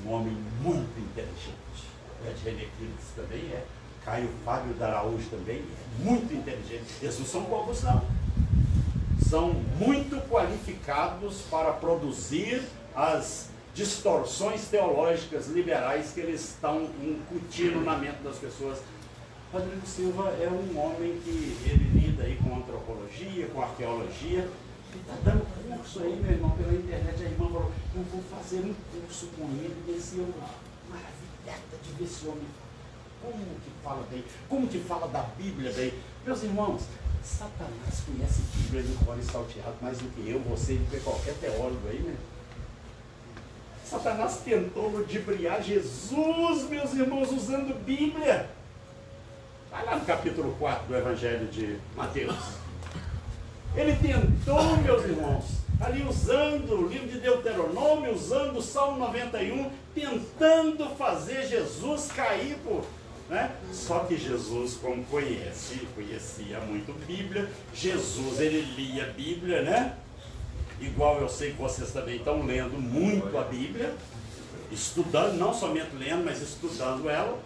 Um homem muito inteligente. Ed René também é. Caio Fábio da Araújo também é muito inteligente. Eles não são poucos, não. São muito qualificados para produzir as distorções teológicas liberais que eles estão incutindo na mente das pessoas. Rodrigo Silva é um homem que ele lida aí com antropologia, com arqueologia. Ele está dando curso aí, meu irmão, pela internet. A irmã falou: eu vou fazer um curso com ele, desse homem. Maravilhada de ver esse homem. Como que fala bem, como que fala da Bíblia bem. Meus irmãos, Satanás conhece Bíblia de cor e salteado mais do que eu, você, do que qualquer teólogo aí, né? Satanás tentou ludibriar Jesus, meus irmãos, usando Bíblia. Vai lá no capítulo 4 do Evangelho de Mateus. Ele tentou, meus irmãos, ali usando o livro de Deuteronômio, usando o Salmo 91, tentando fazer Jesus cair por... né? Só que Jesus, como conhecia muito Bíblia, Jesus, ele lia a Bíblia, né? Igual eu sei que vocês também estão lendo muito a Bíblia, estudando, não somente lendo, mas estudando ela.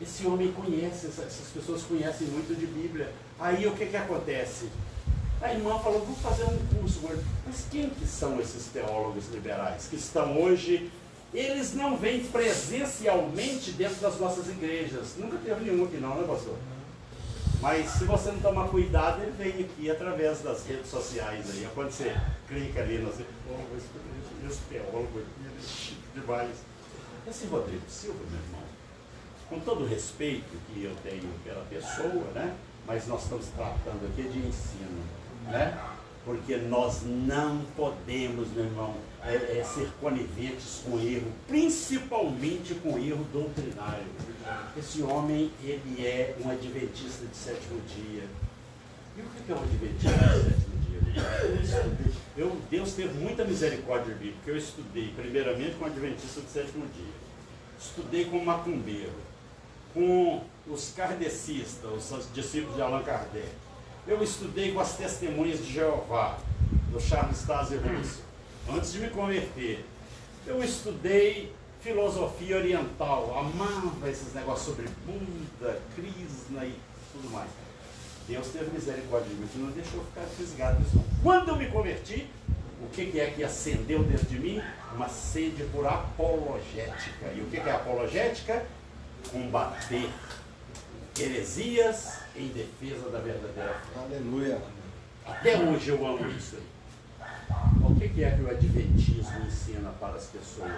Esse homem conhece, essas pessoas conhecem muito de Bíblia. Aí o que que acontece? A irmã falou: vou fazer um curso. Mas quem que são esses teólogos liberais que estão hoje? Eles não vêm presencialmente dentro das nossas igrejas. Nunca teve nenhum aqui não, né, pastor? Mas se você não tomar cuidado, ele vem aqui através das redes sociais aí. Quando você clica ali, você... esse teólogo aqui, ele é chique demais. Esse Rodrigo Silva, meu irmão, com todo o respeito que eu tenho pela pessoa, né? Mas nós estamos tratando aqui de ensino, né? Porque nós não podemos, meu irmão, ser coniventes com erro, principalmente com erro doutrinário. Esse homem, ele é um adventista de sétimo dia. E o que é um adventista de sétimo dia? Deus teve muita misericórdia de mim, porque eu estudei primeiramente com adventista de sétimo dia. Estudei com macumbeiro, com os kardecistas, os discípulos de Allan Kardec. Eu estudei com as testemunhas de Jeová, do Charles Taze Russell, antes de me converter. Eu estudei filosofia oriental, amava esses negócios sobre Buda, Krishna e tudo mais. Deus teve misericórdia de mim, que não deixou eu ficar fisgado nisso. Quando eu me converti, o que é que acendeu dentro de mim? Uma sede por apologética. E o que é apologética? Combater heresias em defesa da verdadeira fé. Aleluia. Até hoje eu amo isso aí. O que é que o adventismo ensina para as pessoas?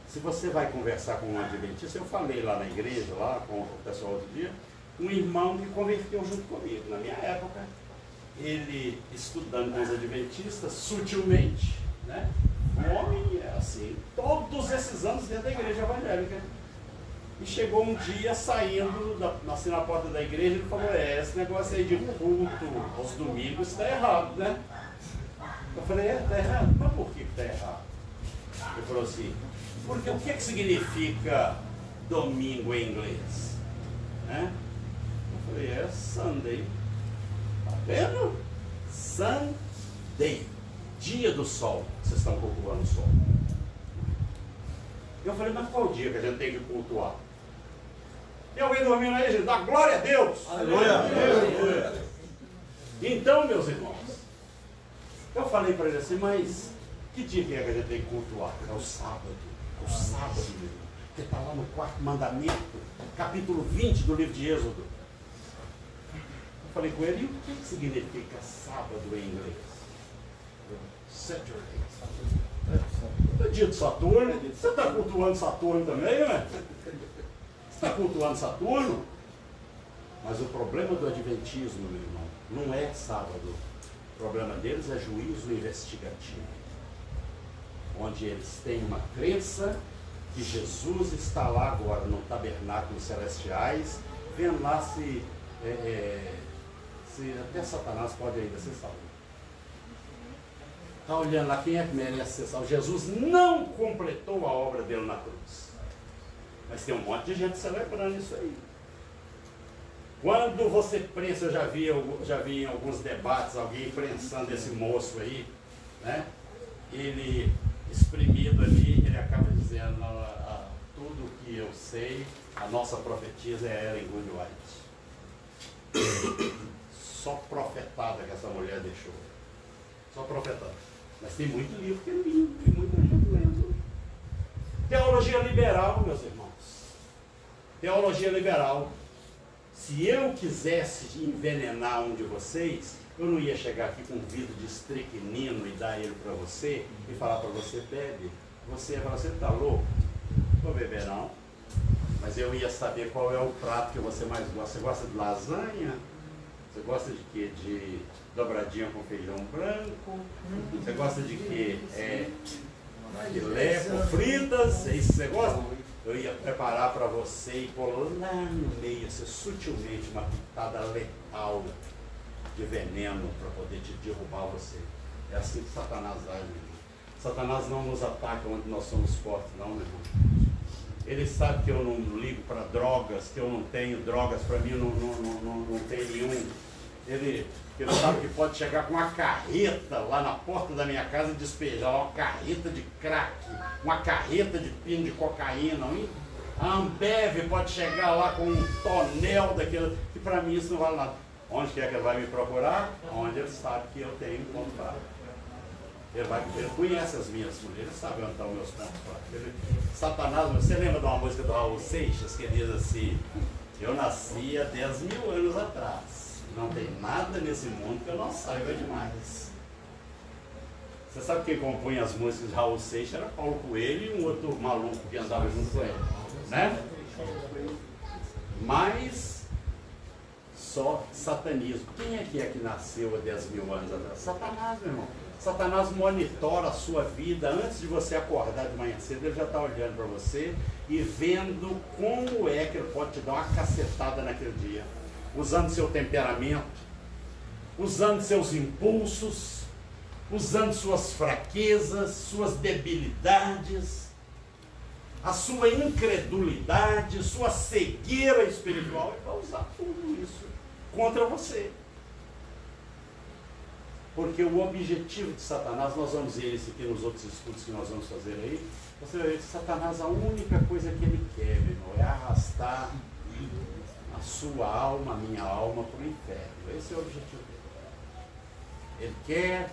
Se você vai conversar com um adventista, eu falei lá na igreja, lá com o pessoal outro dia, um irmão que converteu junto comigo, na minha época, ele estudando com os adventistas, sutilmente, né? O homem é assim, todos esses anos dentro da igreja evangélica. E chegou um dia, saindo, assim na porta da igreja, ele falou: esse negócio aí de culto aos domingos está errado, né? Eu falei: está errado? Mas por que está errado? Ele falou assim: porque o que significa domingo em inglês? Né? Eu falei: Sunday. Tá vendo? Sunday. Dia do sol. Vocês estão cultuando o sol. Eu falei, mas qual dia que a gente tem que cultuar? Tem alguém dormindo aí, gente? Dá glória a Deus! Aleluia! Então, meus irmãos, eu falei para ele assim, mas que dia que é que a gente tem que cultuar? É o sábado. O sábado, meu irmão. Porque está lá no quarto mandamento, capítulo 20 do livro de Êxodo. Eu falei com ele, e o que significa sábado em inglês? Saturday. É dia de Saturno. Você está cultuando Saturno também, né? Você está cultuando Saturno? Mas o problema do adventismo, meu irmão, não é sábado. O problema deles é juízo investigativo. Onde eles têm uma crença que Jesus está lá agora no tabernáculo celestiais, vendo lá se até Satanás pode ainda ser salvo. Está olhando lá quem é que merece ser salvo. Jesus não completou a obra dele na cruz. Mas tem um monte de gente celebrando isso aí. Quando você prensa, eu já vi em alguns debates alguém prensando esse moço aí, né? Ele espremido ali, ele acaba dizendo, tudo que eu sei, a nossa profetisa é Ellen Good White. Só profetada que essa mulher deixou. Só profetada. Mas tem muito livro que é lindo, tem muita gente lendo. Teologia liberal, meus irmãos. Teologia liberal. Se eu quisesse envenenar um de vocês, eu não ia chegar aqui com um vidro de estricnino e dar ele para você e falar para você, bebe. Você ia falar, você está louco? Não vou beber não. Mas eu ia saber qual é o prato que você mais gosta. Você gosta de lasanha? Você gosta de quê? De dobradinha com feijão branco? Você gosta de quê? Filé com fritas? É isso que você gosta? Eu ia preparar para você e pôr lá no meio, assim, sutilmente, uma pitada letal de veneno para poder te derrubar você. É assim que Satanás age, meu irmão. Satanás não nos ataca onde nós somos fortes, não, meu irmão. Ele sabe que eu não ligo para drogas, que eu não tenho drogas, para mim não tem nenhum. Ele sabe que pode chegar com uma carreta lá na porta da minha casa e despejar uma carreta de crack, uma carreta de pino de cocaína. A Ambev pode chegar lá com um tonel daquilo, que para mim isso não vale nada. Onde que é que ele vai me procurar? Onde ele sabe que eu tenho ponto fraco. Ele conhece as minhas mulheres, sabe onde estão meus pontos fracos. Satanás, você lembra de uma música do Raul Seixas que diz assim, eu nasci há 10 mil anos atrás. Não tem nada nesse mundo que eu não saiba demais. Você sabe quem compunha as músicas de Raul Seixas? Era Paulo Coelho e um outro maluco que andava junto com ele. Né? Mas só satanismo. Quem é que nasceu há 10 mil anos atrás? Satanás, meu irmão. Satanás monitora a sua vida antes de você acordar de manhã cedo. Ele já está olhando para você e vendo como é que ele pode te dar uma cacetada naquele dia. Usando seu temperamento, usando seus impulsos, usando suas fraquezas, suas debilidades, a sua incredulidade, sua cegueira espiritual. Ele vai usar tudo isso contra você. Porque o objetivo de Satanás, nós vamos ver isso aqui nos outros estudos que nós vamos fazer aí, você vai ver que Satanás, a única coisa que ele quer, meu irmão, é arrastar a sua alma, a minha alma, para o inferno. Esse é o objetivo dele.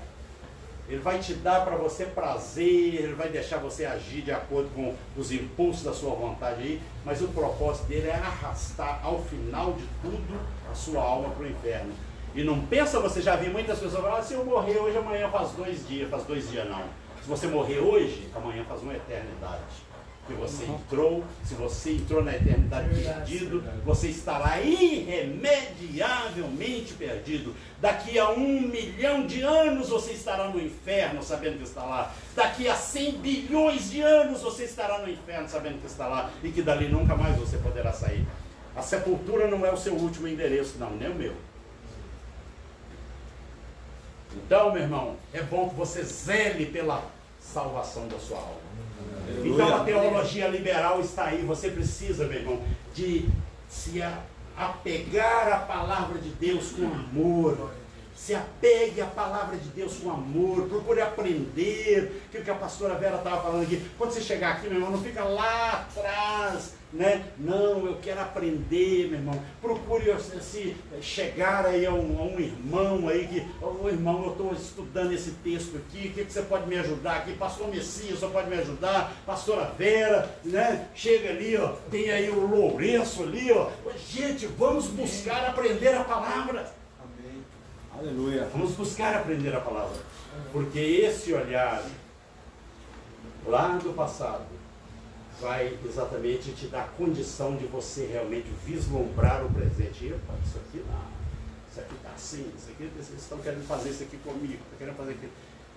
Ele vai te dar para você prazer, ele vai deixar você agir de acordo com os impulsos da sua vontade aí, mas o propósito dele é arrastar, ao final de tudo, a sua alma para o inferno. E não pensa, você já viu muitas pessoas falar, se eu morrer hoje, amanhã faz 2 dias, faz 2 dias não. Se você morrer hoje, amanhã faz uma eternidade. Porque você entrou, se você entrou na eternidade perdido, você estará irremediavelmente perdido. Daqui a 1 milhão de anos você estará no inferno sabendo que está lá. Daqui a 100 bilhões de anos você estará no inferno sabendo que está lá. E que dali nunca mais você poderá sair. A sepultura não é o seu último endereço, não, nem o meu. Então, meu irmão, é bom que você zele pela salvação da sua alma. Então a teologia liberal está aí. Você precisa, meu irmão, de se apegar à palavra de Deus com amor, Se apegue à palavra de Deus com amor, procure aprender aquilo que a pastora Vera estava falando aqui. Quando você chegar aqui, meu irmão, não fica lá atrás, né? Não, eu quero aprender, meu irmão. Procure se chegar aí a um irmão aí que, irmão, eu estou estudando esse texto aqui, o que você pode me ajudar aqui? Pastor Messias, só pode me ajudar? Pastora Vera, né? Chega ali, ó, tem aí o Lourenço ali, ó. Gente, vamos buscar aprender a palavra. Aleluia. Vamos buscar aprender a palavra. Porque esse olhar lá do passado vai exatamente te dar condição de você realmente vislumbrar o presente. Epa, isso aqui não. Isso aqui está assim. Isso aqui, vocês estão querendo fazer isso aqui comigo. Estão querendo fazer aquilo.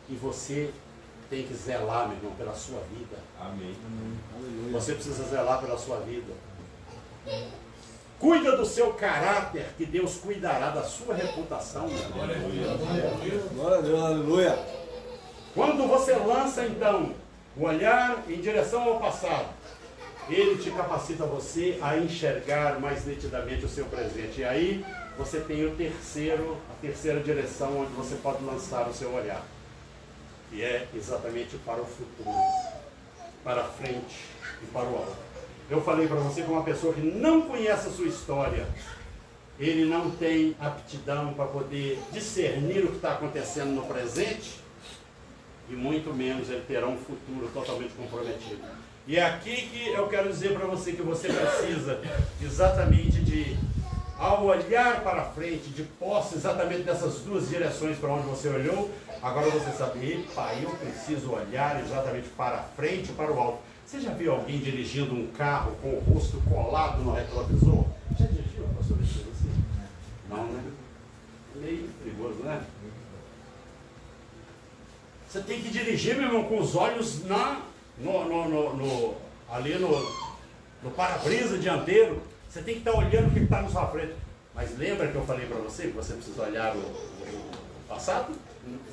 E você tem que zelar, meu irmão, pela sua vida. Amém. Aleluia. Você precisa zelar pela sua vida. Cuida do seu caráter, que Deus cuidará da sua reputação. Glória a Deus, aleluia. Quando você lança, então, o olhar em direção ao passado, ele te capacita você a enxergar mais nitidamente o seu presente. E aí, você tem a terceira direção onde você pode lançar o seu olhar. E é exatamente para o futuro, para a frente e para o alto. Eu falei para você que uma pessoa que não conhece a sua história, ele não tem aptidão para poder discernir o que está acontecendo no presente, e muito menos ele terá um futuro totalmente comprometido. E é aqui que eu quero dizer para você que você precisa exatamente de, ao olhar para frente, de posse exatamente dessas duas direções para onde você olhou, agora você sabe, epa, eu preciso olhar exatamente para frente e para o alto. Você já viu alguém dirigindo um carro com o rosto colado no retrovisor? Já dirigiu, pastor? Assim? Não, né? Meio perigoso, né? Você tem que dirigir, meu irmão, com os olhos ali no para-brisa dianteiro. Você tem que estar olhando o que está na sua frente. Mas lembra que eu falei para você que você precisa olhar o passado?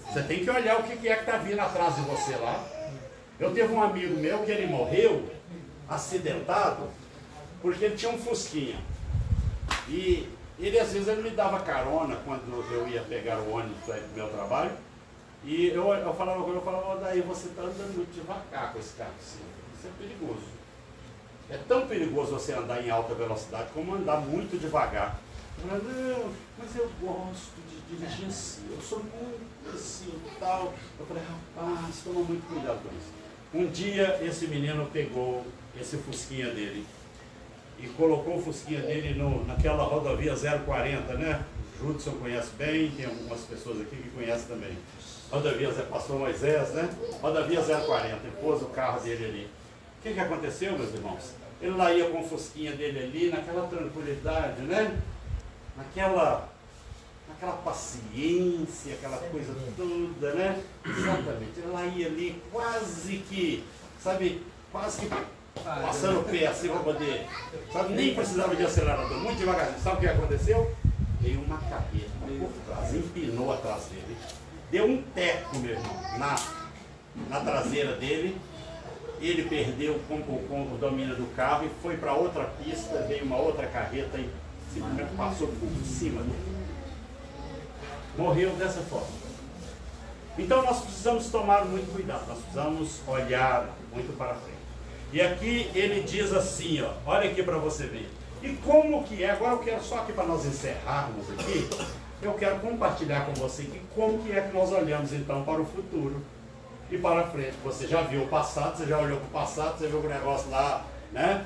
Você tem que olhar o que é que está vindo atrás de você lá. Eu teve um amigo meu que ele morreu acidentado porque ele tinha um fusquinha. E ele às vezes ele me dava carona quando eu ia pegar o ônibus para ir para o meu trabalho. E eu falava, daí você está andando muito devagar com esse carro assim. Isso é perigoso. É tão perigoso você andar em alta velocidade como andar muito devagar. Eu falei, não, mas eu gosto de dirigir assim, eu sou muito assim e tal. Eu falei, rapaz, toma muito cuidado com isso. Um dia esse menino pegou esse fusquinha dele e colocou o fusquinha dele naquela rodovia 040, né? O Judson conhece bem, tem algumas pessoas aqui que conhecem também. Rodovia Pastor Moisés, né? Rodovia 040, ele pôs o carro dele ali. O que aconteceu, meus irmãos? Ele lá ia com o fusquinha dele ali, naquela tranquilidade, né? Naquela paciência, aquela coisa toda, né? Exatamente. Ele lá ia ali quase que passando o pé assim para poder, sabe? Nem precisava de acelerador, muito devagarzinho. Sabe o que aconteceu? Veio uma carreta por trás, empinou atrás dele, deu um teco, meu irmão, na traseira dele. Ele perdeu o domínio do carro e foi para outra pista, veio uma outra carreta e simplesmente passou por cima dele. Morreu dessa forma. Então nós precisamos tomar muito cuidado, nós precisamos olhar muito para frente. E aqui ele diz assim, ó, olha aqui para você ver. E como que é, agora eu quero só aqui para nós encerrarmos aqui, eu quero compartilhar com você que como que é que nós olhamos então para o futuro e para frente. Você já viu o passado, você já olhou para o passado, você viu o negócio lá, né?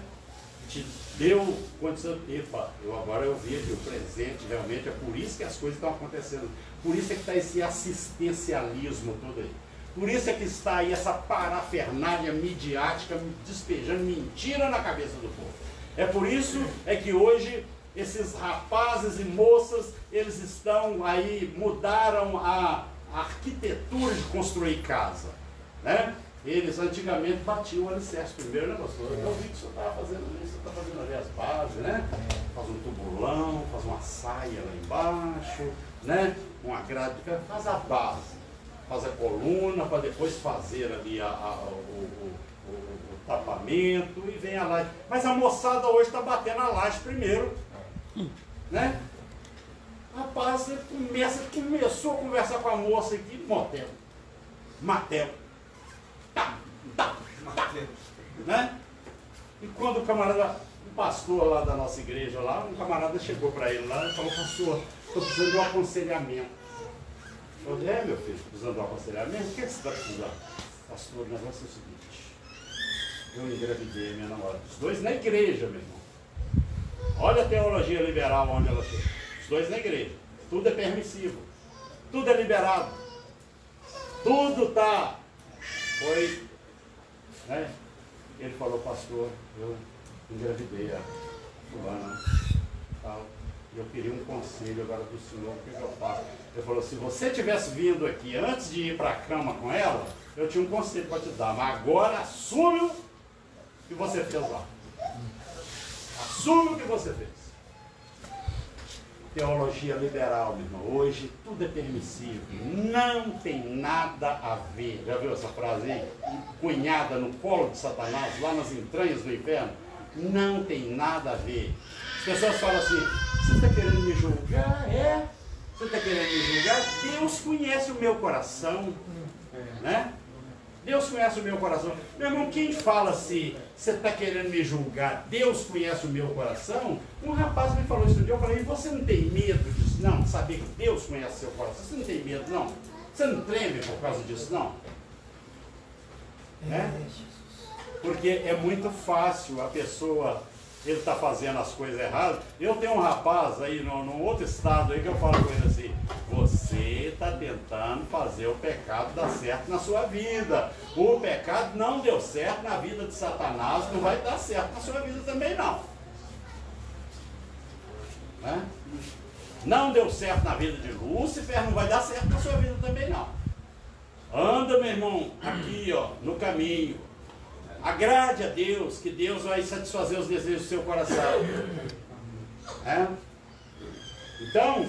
Te deu condição, epa, agora eu vejo o presente, realmente é por isso que as coisas estão acontecendo, por isso é que está esse assistencialismo todo aí, por isso é que está aí essa parafernália midiática despejando mentira na cabeça do povo. É por isso é que hoje esses rapazes e moças, eles estão aí, mudaram a arquitetura de construir casa, né? Eles antigamente batiam o alicerce primeiro, né, pastor? Eu vi que o senhor estava fazendo isso, você está fazendo ali as bases, né? Faz um tubulão, faz uma saia lá embaixo, né? Uma grade, faz a base, faz a coluna para depois fazer ali o tapamento e vem a laje. Mas a moçada hoje está batendo a laje primeiro, né? Rapaz, você começou a conversar com a moça aqui, motel. Matel. Tá. Né? E quando o camarada, o pastor lá da nossa igreja lá, um camarada chegou para ele lá e falou: pastor, estou precisando de um aconselhamento. Eu falei: meu filho, precisando de um aconselhamento? O que você está precisando? Pastor, o negócio é o seguinte: eu engravidei a minha namorada. Os dois na igreja, meu irmão. Olha a teologia liberal onde ela chega. Os dois na igreja. Tudo é permissivo. Tudo é liberado. Tudo está. Foi. Né? Ele falou: pastor, eu engravidei a fulana. Tal. Eu queria um conselho agora do senhor, o que eu faço? Ele falou: se você tivesse vindo aqui antes de ir para a cama com ela, eu tinha um conselho para te dar, mas agora assume o que você fez lá. Assume o que você fez. Teologia liberal, meu irmão. Hoje tudo é permissível. Não tem nada a ver. Já viu essa frase aí? Cunhada no colo de Satanás, lá nas entranhas do inferno. Não tem nada a ver. As pessoas falam assim: você está querendo me julgar? É? Você está querendo me julgar? Deus conhece o meu coração. Né? Deus conhece o meu coração. Meu irmão, quem fala assim: você está querendo me julgar? Deus conhece o meu coração. Um rapaz me falou isso um dia. Eu falei: você não tem medo disso, não? De saber que Deus conhece o seu coração? Você não tem medo, não? Você não treme por causa disso, não? É? Porque é muito fácil a pessoa, ele está fazendo as coisas erradas. Eu tenho um rapaz aí num outro estado aí que eu falo com ele assim: você está tentando fazer o pecado dar certo na sua vida. O pecado não deu certo na vida de Satanás, não vai dar certo na sua vida também não. Né? Não deu certo na vida de Lúcifer, não vai dar certo na sua vida também não. Anda, meu irmão, aqui ó, no caminho. Agrade a Deus, que Deus vai satisfazer os desejos do seu coração. É? Então,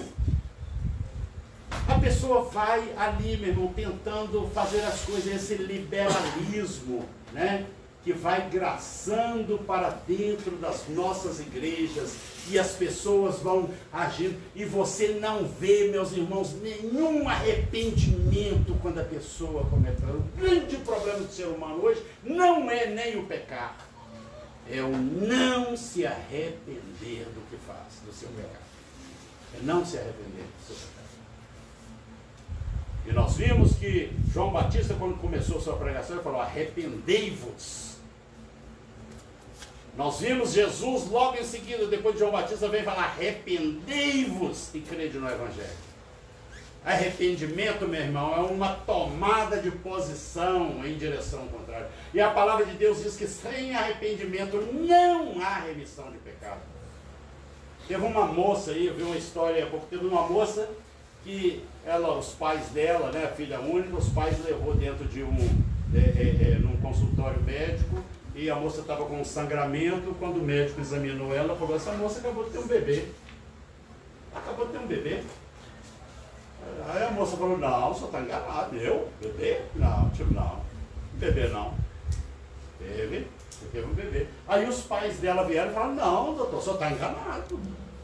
a pessoa vai ali, meu irmão, tentando fazer as coisas, esse liberalismo, né? Que vai graçando para dentro das nossas igrejas, e as pessoas vão agindo, e você não vê, meus irmãos, nenhum arrependimento quando a pessoa comete. O grande problema do ser humano hoje não é nem o pecar, é o não se arrepender do que faz, do seu pecado. É não se arrepender do seu pecado. E nós vimos que João Batista, quando começou sua pregação, ele falou: arrependei-vos. Nós vimos Jesus logo em seguida, depois de João Batista, vem falar: arrependei-vos e crede no Evangelho. Arrependimento, meu irmão, é uma tomada de posição em direção contrária. E a palavra de Deus diz que sem arrependimento não há remissão de pecado. Teve uma moça aí, eu vi uma história há pouco, teve uma moça que os pais dela, né, filha única, os pais levou dentro de num consultório médico. E a moça estava com um sangramento. Quando o médico examinou ela, falou: essa moça acabou de ter um bebê. Acabou de ter um bebê. Aí a moça falou: não, só está enganado. Eu? Bebê? Não, não. Bebê não. Teve um bebê. Aí os pais dela vieram e falaram: não, doutor, só está enganado.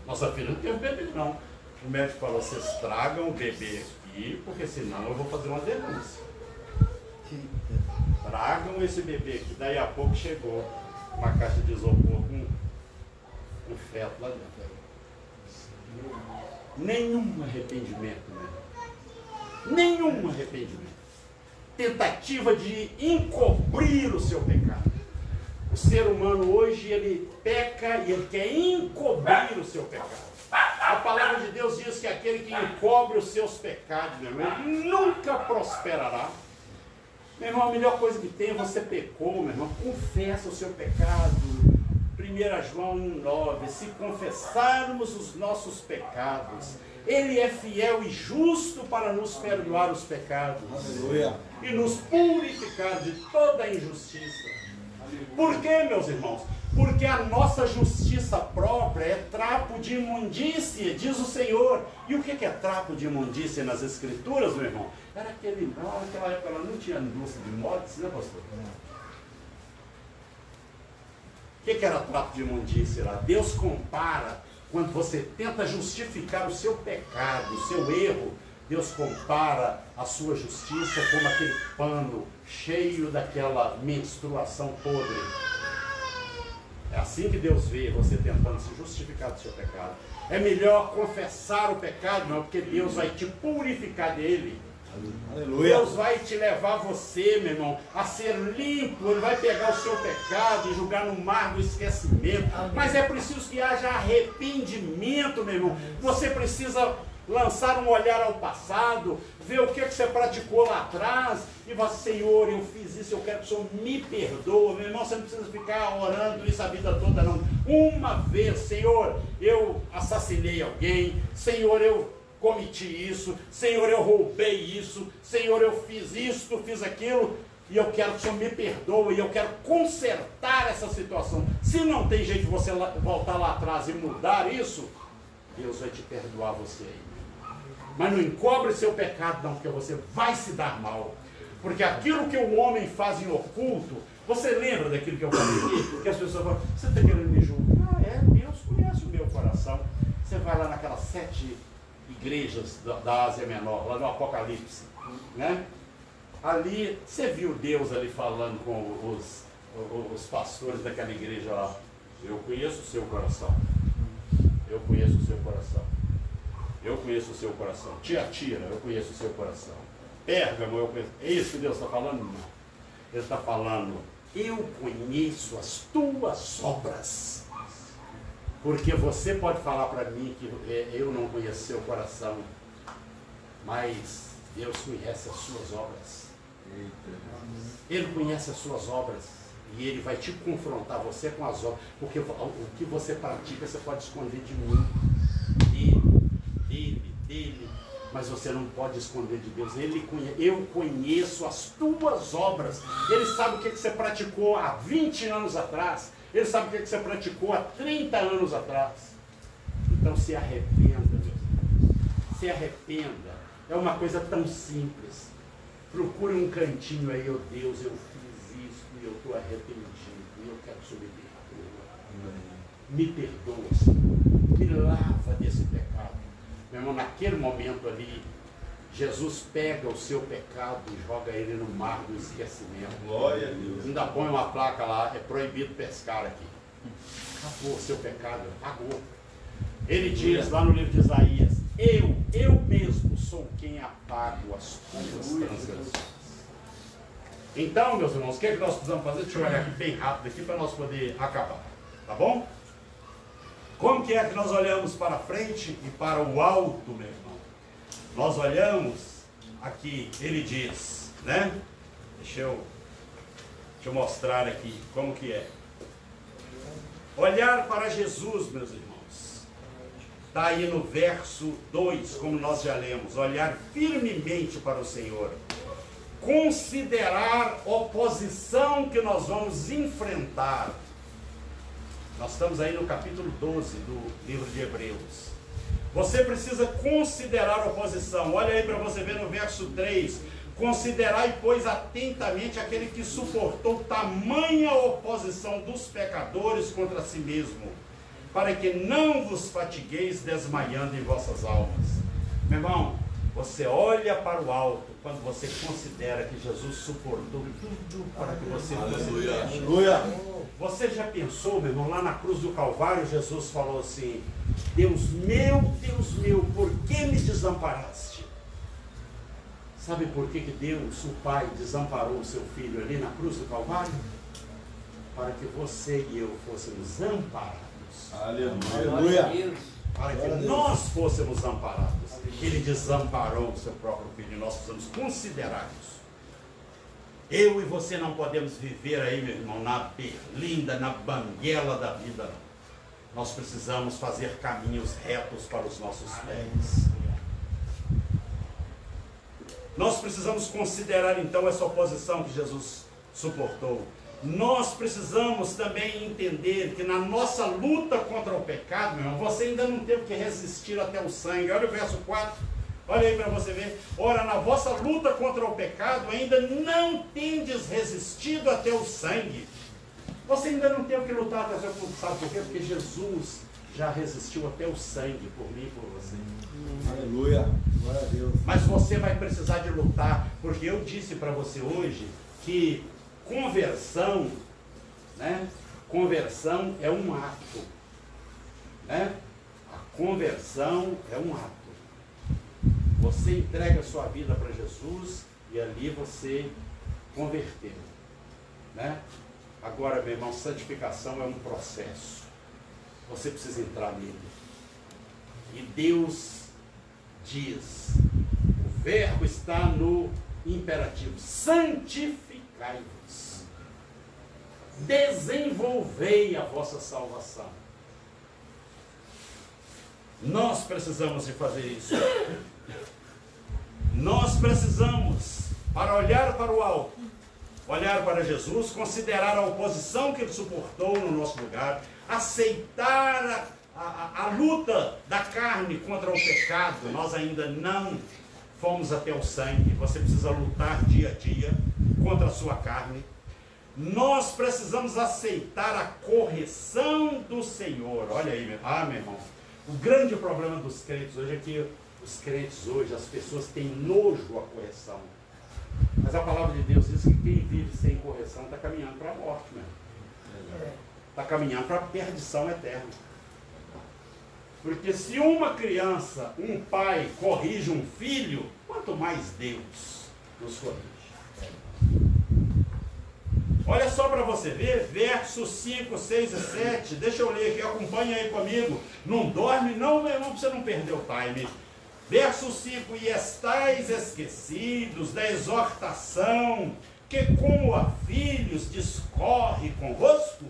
Nossa filha não teve bebê, não. O médico falou: vocês tragam o bebê aqui, porque senão eu vou fazer uma denúncia. Tragam esse bebê aqui. Daí a pouco chegou uma caixa de isopor com um feto lá dentro. Nenhum arrependimento, né? Nenhum arrependimento. Tentativa de encobrir o seu pecado. O ser humano hoje, ele peca e ele quer encobrir o seu pecado. A palavra de Deus diz que aquele que encobre os seus pecados, meu irmão, ele nunca prosperará. Meu irmão, a melhor coisa que tem é você pecou, meu irmão, confessa o seu pecado. 1 João 1,9: se confessarmos os nossos pecados, Ele é fiel e justo para nos perdoar os pecados. Aleluia. E nos purificar de toda injustiça. Por quê, meus irmãos? Porque a nossa justiça própria é trapo de imundície, diz o Senhor. E o que é trapo de imundície nas Escrituras, meu irmão? Era naquela época ela não tinha indústria de modas, né, pastor? O que era trapo de imundície lá? Deus compara quando você tenta justificar o seu pecado, o seu erro, Deus compara a sua justiça como aquele pano cheio daquela menstruação podre. É assim que Deus vê você tentando se justificar do seu pecado. É melhor confessar o pecado, não, porque Deus vai te purificar dele. Aleluia. Deus vai te levar você, meu irmão, a ser limpo. Ele vai pegar o seu pecado e jogar no mar do esquecimento. Mas é preciso que haja arrependimento, meu irmão. Você precisa lançar um olhar ao passado, ver o que você praticou lá atrás, e você, Senhor, eu fiz isso, eu quero que o Senhor me perdoe. Meu irmão, você não precisa ficar orando isso a vida toda, não. Uma vez, Senhor, eu assassinei alguém, Senhor, eu cometi isso, Senhor, eu roubei isso, Senhor, eu fiz isso, fiz aquilo, e eu quero que o Senhor me perdoe, e eu quero consertar essa situação. Se não tem jeito de você voltar lá atrás e mudar isso, Deus vai te perdoar você aí. Mas não encobre seu pecado não, porque você vai se dar mal. Porque aquilo que o homem faz em oculto, você lembra daquilo que eu falei aqui? Que as pessoas falam, você está querendo me julgar? Deus conhece o meu coração. Você vai lá naquelas 7 igrejas da Ásia Menor, lá no Apocalipse, né? Ali, você viu Deus ali falando com os pastores daquela igreja lá. Eu conheço o seu coração. Eu conheço o seu coração. Eu conheço o seu coração. Tiatira, eu conheço o seu coração. Pérgamo, eu conheço. É isso que Deus está falando? Não. Ele está falando, eu conheço as tuas obras. Porque você pode falar para mim que eu não conheço seu coração, mas Deus conhece as suas obras. Ele conhece as suas obras. E Ele vai te confrontar você com as obras. Porque o que você pratica, você pode esconder de mim. Dele, mas você não pode esconder de Deus. Eu conheço as tuas obras. Ele sabe o que você praticou há 20 anos atrás. Ele sabe o que você praticou há 30 anos atrás. Então se arrependa, meu Deus. Se arrependa. É uma coisa tão simples. Procure um cantinho aí, oh Deus, eu fiz isso e eu estou arrependido. E eu quero que o Senhor me perdoa. Me perdoa, me lava desse pecado. Meu irmão, naquele momento ali, Jesus pega o seu pecado e joga ele no mar do esquecimento. Glória a Deus. Ainda põe uma placa lá, é proibido pescar aqui. Acabou o seu pecado, acabou. Ele diz lá no livro de Isaías, eu mesmo sou quem apago as tuas transgressões. Então, meus irmãos, o que é que nós precisamos fazer? Deixa eu olhar aqui bem rápido aqui para nós poder acabar. Tá bom? Como que é que nós olhamos para frente e para o alto, meu irmão? Nós olhamos aqui, ele diz, né? Deixa eu mostrar aqui como que é. Olhar para Jesus, meus irmãos. Está aí no verso 2, como nós já lemos. Olhar firmemente para o Senhor. Considerar a oposição que nós vamos enfrentar. Nós estamos aí no capítulo 12 do livro de Hebreus. Você precisa considerar a oposição. Olha aí para você ver no verso 3. Considerai, pois, atentamente aquele que suportou tamanha oposição dos pecadores contra si mesmo, para que não vos fatigueis desmaiando em vossas almas. Meu irmão, você olha para o alto quando você considera que Jesus suportou tudo para que você fosse. Aleluia. Você já pensou, meu irmão, lá na cruz do Calvário, Jesus falou assim, Deus meu, por que me desamparaste? Sabe por que Deus, o Pai, desamparou o seu Filho ali na cruz do Calvário? Para que você e eu fôssemos amparados. Aleluia. Para que nós fôssemos amparados. Ele desamparou o seu próprio Filho e nós precisamos considerar isso. Eu e você não podemos viver aí, meu irmão, na berlinda, na banguela da vida, não. Nós precisamos fazer caminhos retos para os nossos pés. Nós precisamos considerar então essa oposição que Jesus suportou. Nós precisamos também entender que na nossa luta contra o pecado, meu irmão, você ainda não teve que resistir até o sangue. Olha o verso 4. Olha aí para você ver. Ora, na vossa luta contra o pecado ainda não tendes resistido até o sangue. Você ainda não teve que lutar até o sangue. Sabe por quê? Porque Jesus já resistiu até o sangue por mim e por você. Aleluia. Glória a Deus. Mas você vai precisar de lutar, porque eu disse para você hoje que conversão, né? Conversão é um ato, né? A conversão é um ato. Você entrega a sua vida para Jesus e ali você converteu, né? Agora, meu irmão, santificação é um processo. Você precisa entrar nele. E Deus diz, o verbo está no imperativo, santificai-vos, desenvolvei a vossa salvação. Nós precisamos de fazer isso. Nós precisamos, para olhar para o alto, olhar para Jesus, considerar a oposição que ele suportou no nosso lugar, aceitar a luta da carne contra o pecado. Nós ainda não fomos até o sangue. Você precisa lutar dia a dia contra a sua carne. Nós precisamos aceitar a correção do Senhor. Olha aí, meu irmão. O grande problema dos crentes hoje é que os crentes hoje, as pessoas têm nojo à correção. Mas a palavra de Deus diz que quem vive sem correção está caminhando para a morte mesmo. Está caminhando para a perdição eterna. Porque se uma criança, um pai corrige um filho, quanto mais Deus nos corrige. Olha só para você ver, versos 5, 6 e 7. Deixa eu ler aqui, acompanha aí comigo. Não dorme não, meu irmão, para você não perder o time. Verso 5, e estais esquecidos da exortação, que como a filhos discorre convosco?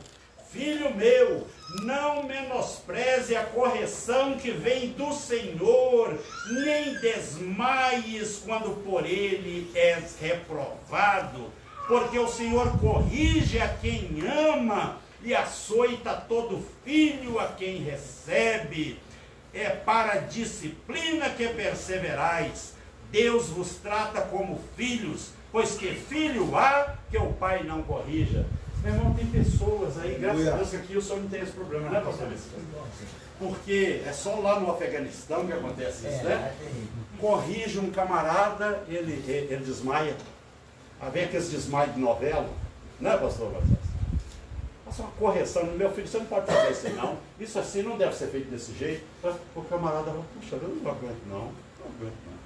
Filho meu, não menospreze a correção que vem do Senhor, nem desmaies quando por ele és reprovado, porque o Senhor corrige a quem ama e açoita todo filho a quem recebe. É para a disciplina que perseverais. Deus vos trata como filhos, pois que filho há que o pai não corrija. Meu irmão, tem pessoas aí, graças a Deus que aqui o senhor não tem esse problema, né, pastor? Porque é só lá no Afeganistão que acontece isso, né? Corrige um camarada, ele desmaia. A ver aqueles desmaios de novela, né, pastor? Faça uma correção no meu filho, você não pode fazer isso não. Isso assim não deve ser feito desse jeito. O camarada fala, puxa, eu não aguento não. Não aguento não.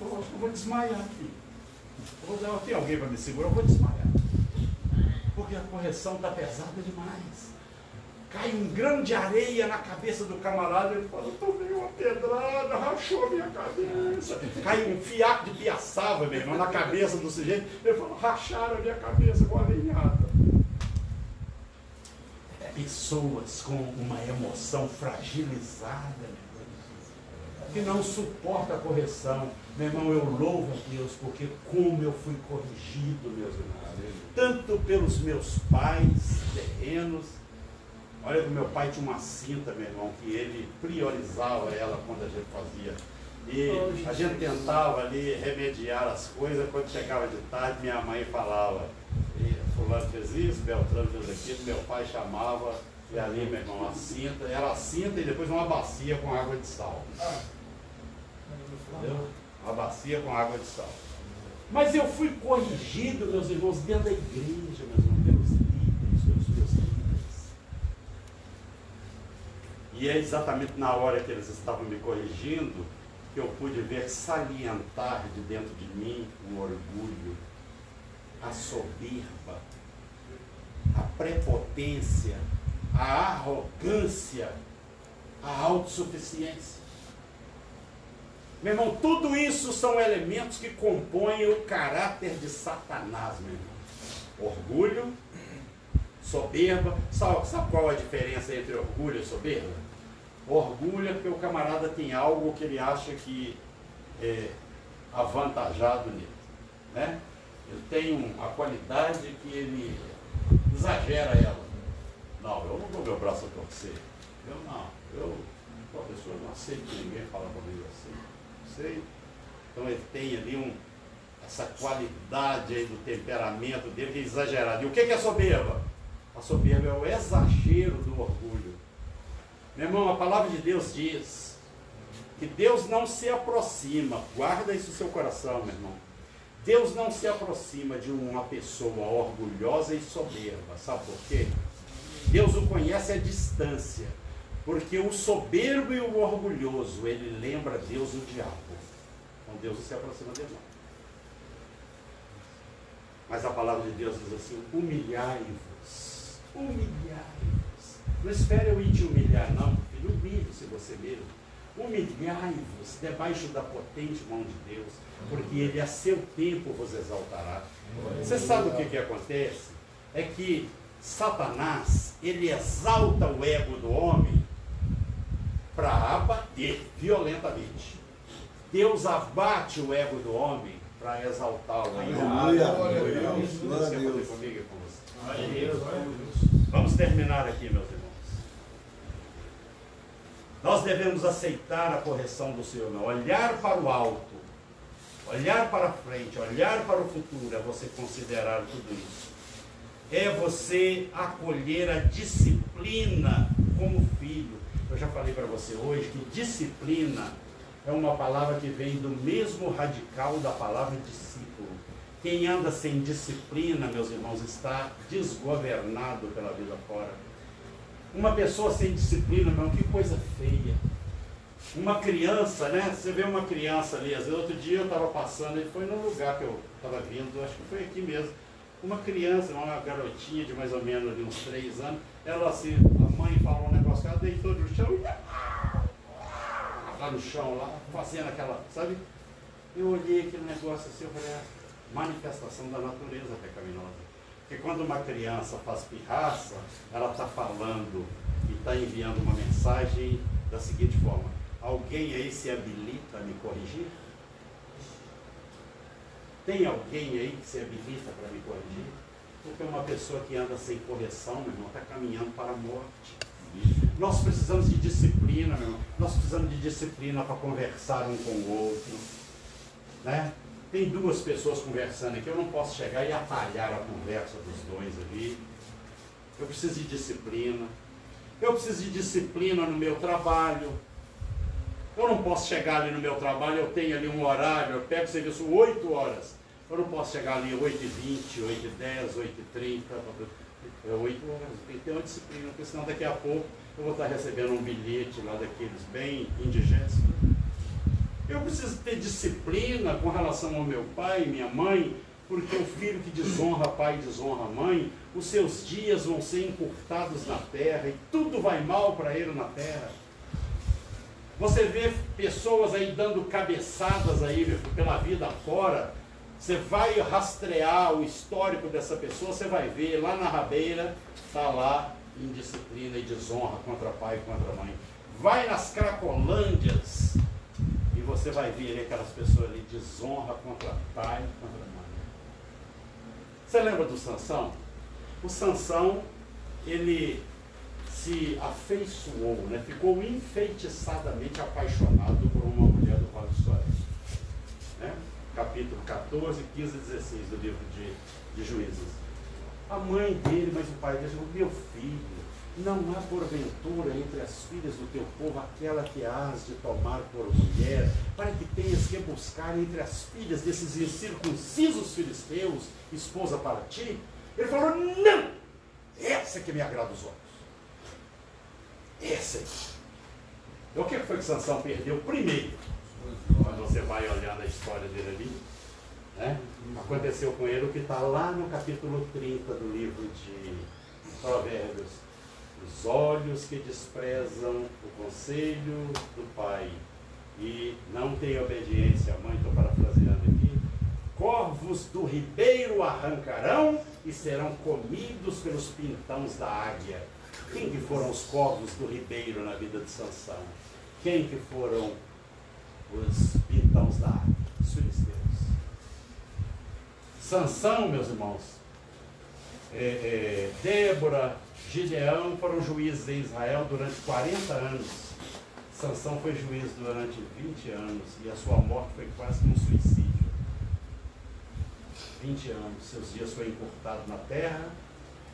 Eu acho que eu vou desmaiar aqui. Tem alguém para me segurar, eu vou desmaiar. Porque a correção está pesada demais. Cai um grão de areia na cabeça do camarada, ele fala, eu tomei uma pedrada, rachou a minha cabeça. Cai um fiapo de piaçava, meu irmão, na cabeça do sujeito, ele fala, racharam a minha cabeça com a alinhada. Pessoas com uma emoção fragilizada, que não suporta a correção. Meu irmão, eu louvo a Deus, porque como eu fui corrigido, meus irmãos, tanto pelos meus pais terrenos. Olha que meu pai tinha uma cinta, meu irmão, que ele priorizava ela quando a gente fazia. E a gente tentava ali remediar as coisas. Quando chegava de tarde, minha mãe falava, fulano fez isso, Beltrano fez aquilo, meu pai chamava, e ali, meu irmão, a cinta, era a cinta e depois uma bacia com água de sal. Entendeu? Uma bacia com água de sal. Mas eu fui corrigido, meus irmãos, dentro da igreja, meus irmãos, pelos líderes, pelos meus líderes. E é exatamente na hora que eles estavam me corrigindo que eu pude ver salientar de dentro de mim o orgulho, a soberba, a prepotência, a arrogância, a autossuficiência. Meu irmão, tudo isso são elementos que compõem o caráter de Satanás, meu irmão. Orgulho, soberba. Sabe qual a diferença entre orgulho e soberba? Orgulho é porque o camarada tem algo que ele acha que é avantajado nele, né? Ele tem a qualidade que ele exagera ela. Não, eu não dou meu braço a torcer. A pessoa não aceita que ninguém fala comigo assim. Não sei. Então ele tem ali essa qualidade aí do temperamento dele que é exagerado. E o que é soberba? A soberba é o exagero do orgulho. Meu irmão, a palavra de Deus diz que Deus não se aproxima, guarda isso no seu coração, meu irmão. Deus não se aproxima de uma pessoa orgulhosa e soberba. Sabe por quê? Deus o conhece à distância. Porque o soberbo e o orgulhoso, ele lembra Deus o diabo. Então Deus não se aproxima dele, não. Mas a palavra de Deus diz assim: humilhai-vos. Humilhai-vos. Não espere eu ir te humilhar, não. Filho, humilhe-se você mesmo. Humilhai-vos debaixo da potente mão de Deus, porque Ele a seu tempo vos exaltará. Você sabe o que acontece? É que Satanás, ele exalta o ego do homem para abater violentamente. Deus abate o ego do homem para exaltá-lo ainda. Vamos terminar aqui, meus irmãos. Nós devemos aceitar a correção do Senhor, olhar para o alto, olhar para frente, olhar para o futuro, é você considerar tudo isso. É você acolher a disciplina como filho. Eu já falei para você hoje que disciplina é uma palavra que vem do mesmo radical da palavra discípulo. Quem anda sem disciplina, meus irmãos, está desgovernado pela vida fora. Uma pessoa sem disciplina, meu irmão, que coisa feia. Uma criança, né? Você vê uma criança ali, às vezes, outro dia eu estava passando, ele foi no lugar que eu estava vindo, acho que foi aqui mesmo. Uma criança, uma garotinha de mais ou menos ali, uns 3 anos, ela assim, a mãe falou um negócio, ela deitou no chão e lá no chão, lá, fazendo aquela, sabe? Eu olhei aquele negócio assim, eu falei, manifestação da natureza pecaminosa. Porque quando uma criança faz pirraça, ela está falando e está enviando uma mensagem da seguinte forma: alguém aí se habilita a me corrigir? Tem alguém aí que se habilita para me corrigir? Porque uma pessoa que anda sem correção, meu irmão, está caminhando para a morte. Nós precisamos de disciplina, meu irmão. Nós precisamos de disciplina para conversar um com o outro, né? Tem 2 pessoas conversando aqui, eu não posso chegar e atalhar a conversa dos dois ali. Eu preciso de disciplina. Eu preciso de disciplina no meu trabalho. Eu não posso chegar ali no meu trabalho, eu tenho ali um horário, eu pego o serviço 8 horas. Eu não posso chegar ali 8h20, 8h10, 8h30, 8 horas. Tem que ter uma disciplina, porque senão daqui a pouco eu vou estar recebendo um bilhete lá daqueles bem indigestos. Eu preciso ter disciplina com relação ao meu pai e minha mãe, porque o filho que desonra pai e desonra mãe, os seus dias vão ser encurtados na terra e tudo vai mal para ele na terra. Você vê pessoas aí dando cabeçadas aí pela vida fora, você vai rastrear o histórico dessa pessoa, você vai ver lá na rabeira, está lá indisciplina e desonra contra pai e contra mãe. Vai nas Cracolândias e você vai ver ali aquelas pessoas ali, desonra contra pai e contra mãe. Você lembra do Sansão? O Sansão, ele se afeiçoou, né? Ficou enfeitiçadamente apaixonado por uma mulher do Vale do Soares, né? Capítulo 14, 15 e 16 do livro de Juízes. A mãe dele, mas o pai dele falou: meu filho, não há porventura entre as filhas do teu povo aquela que hás de tomar por mulher, para que tenhas que buscar entre as filhas desses incircuncisos filisteus esposa para ti? Ele falou: não, essa que me agrada os olhos. Essa aí. O que foi que Sansão perdeu primeiro? Quando você vai olhando a história dele ali, né? Aconteceu com ele o que está lá no capítulo 30 do livro de Provérbios. Os olhos que desprezam o conselho do pai e não têm obediência à mãe, estou parafraseando aqui, corvos do ribeiro arrancarão e serão comidos pelos pintões da águia. Quem que foram os corvos do ribeiro na vida de Sansão? Quem que foram os pintões da águia? Os filisteus. Sansão, meus irmãos, Débora, Gideão foram juízes em Israel durante 40 anos. Sansão foi juiz durante 20 anos e a sua morte foi quase como um suicídio. 20 anos, seus dias foram encurtados na terra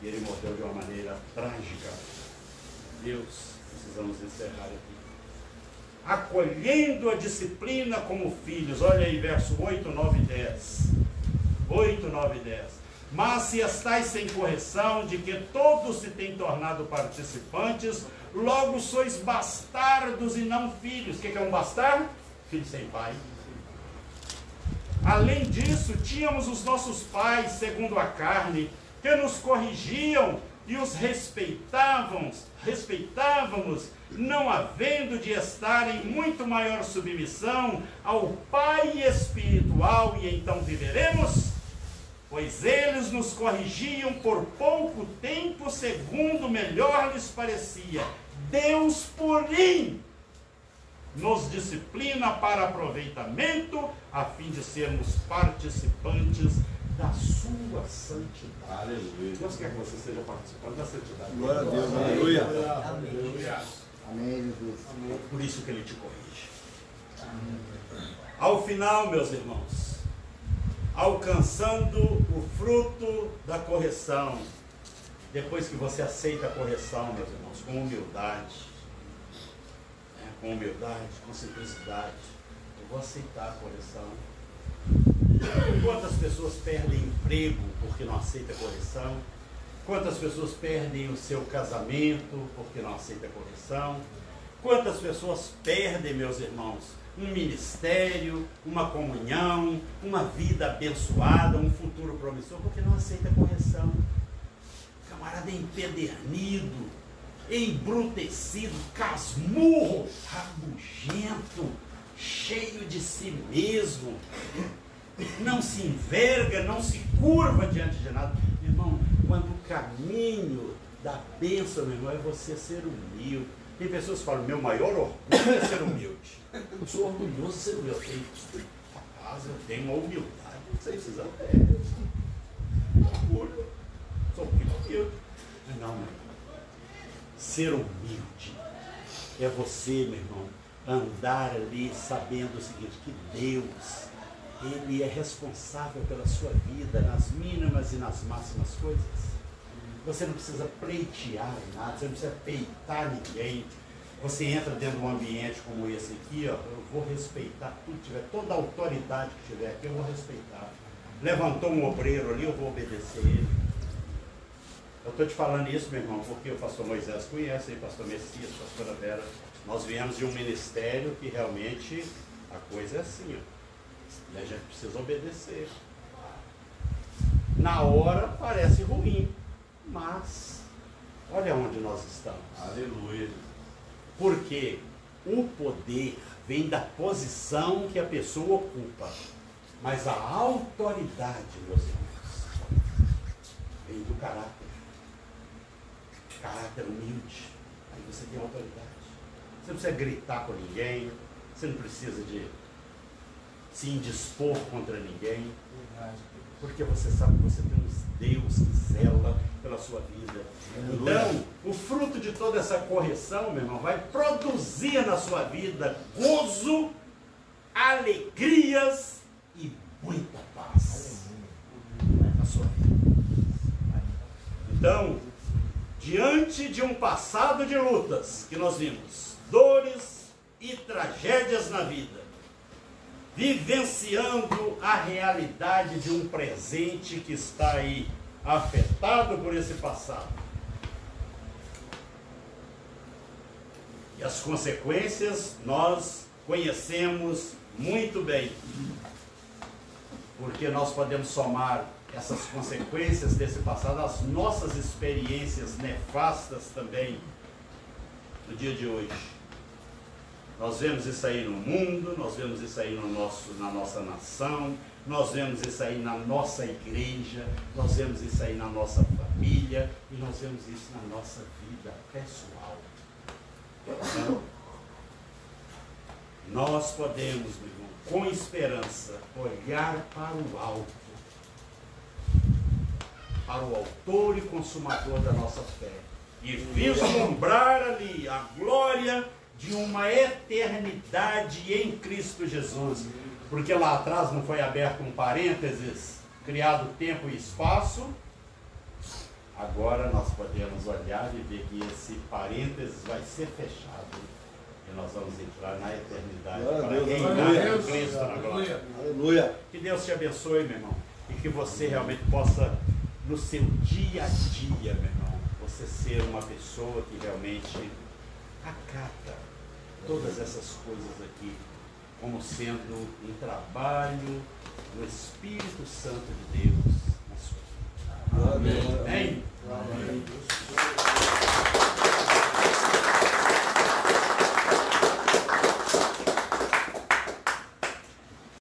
E ele morreu de uma maneira trágica. Deus, precisamos encerrar aqui. Acolhendo a disciplina como filhos. Olha aí, verso 8, 9 e 10. 8, 9 e 10. Mas se estáis sem correção, de que todos se têm tornado participantes, logo sois bastardos e não filhos. O que é um bastardo? Filho sem pai. Além disso, tínhamos os nossos pais, segundo a carne, que nos corrigiam e os respeitávamos, não havendo de estar em muito maior submissão ao Pai espiritual, e então viveremos? Pois eles nos corrigiam por pouco tempo, segundo melhor lhes parecia. Deus, porém, nos disciplina para aproveitamento, a fim de sermos participantes da sua santidade. Aleluia. Deus quer que você seja participante da santidade. Glória a Deus. Aleluia. Aleluia. Amém, Jesus. Por isso que ele te corrige. Ao final, meus irmãos, alcançando o fruto da correção, depois que você aceita a correção, meus irmãos, com humildade, com simplicidade, eu vou aceitar a correção. Quantas pessoas perdem emprego porque não aceita a correção? Quantas pessoas perdem o seu casamento porque não aceita a correção? Quantas pessoas perdem, meus irmãos, um ministério, uma comunhão, uma vida abençoada, um futuro promissor, porque não aceita a correção? Camarada empedernido, embrutecido, casmurro, rabugento, cheio de si mesmo, não se enverga, não se curva diante de nada. Meu irmão, quando o caminho da bênção, meu irmão, é você ser humilde. Tem pessoas que falam, meu maior orgulho é ser humilde. Eu sou orgulhoso de ser humilde. Rapaz, eu tenho uma humildade, não sei se vocês até. Orgulho. Sou muito humilde. Mas não, meu irmão. Ser humilde é você, meu irmão, andar ali sabendo o seguinte, que Deus, Ele é responsável pela sua vida nas mínimas e nas máximas coisas. Você não precisa pleitear nada, você não precisa peitar ninguém. Você entra dentro de um ambiente como esse aqui, ó, eu vou respeitar tudo, tiver toda a autoridade que tiver aqui, eu vou respeitar. Levantou um obreiro ali, eu vou obedecer ele. Eu estou te falando isso, meu irmão, porque o pastor Moisés conhece, o pastor Messias, a pastora Vera. Nós viemos de um ministério que realmente a coisa é assim, ó. E a gente precisa obedecer. Na hora parece ruim, mas olha onde nós estamos. Aleluia. Porque o poder vem da posição que a pessoa ocupa, mas a autoridade, meus irmãos, vem do caráter. Caráter humilde. Aí você tem autoridade. Você não precisa gritar com ninguém, você não precisa de se indispor contra ninguém, porque você sabe que você tem um Deus que zela pela sua vida. Então, o fruto de toda essa correção, meu irmão, vai produzir na sua vida gozo, alegrias e muita paz na sua vida. Então, diante de um passado de lutas que nós vimos, dores e tragédias na vida, vivenciando a realidade de um presente que está aí afetado por esse passado, e as consequências nós conhecemos muito bem, porque nós podemos somar essas consequências desse passado às nossas experiências nefastas também no dia de hoje. Nós vemos isso aí no mundo, nós vemos isso aí na nossa nação, nós vemos isso aí na nossa igreja, nós vemos isso aí na nossa família e nós vemos isso na nossa vida pessoal. Então, nós podemos, meu irmão, com esperança, olhar para o alto, para o autor e consumador da nossa fé, e vislumbrar ali a glória de uma eternidade em Cristo Jesus. Porque lá atrás não foi aberto um parênteses, criado tempo e espaço, agora nós podemos olhar e ver que esse parênteses vai ser fechado e nós vamos entrar na eternidade para reinar com Cristo na glória. Aleluia. Que Deus te abençoe, meu irmão, e que você realmente possa, no seu dia a dia, meu irmão, você ser uma pessoa que realmente acata todas essas coisas aqui como sendo um trabalho do Espírito Santo de Deus na sua vida. Amém. Amém? Amém.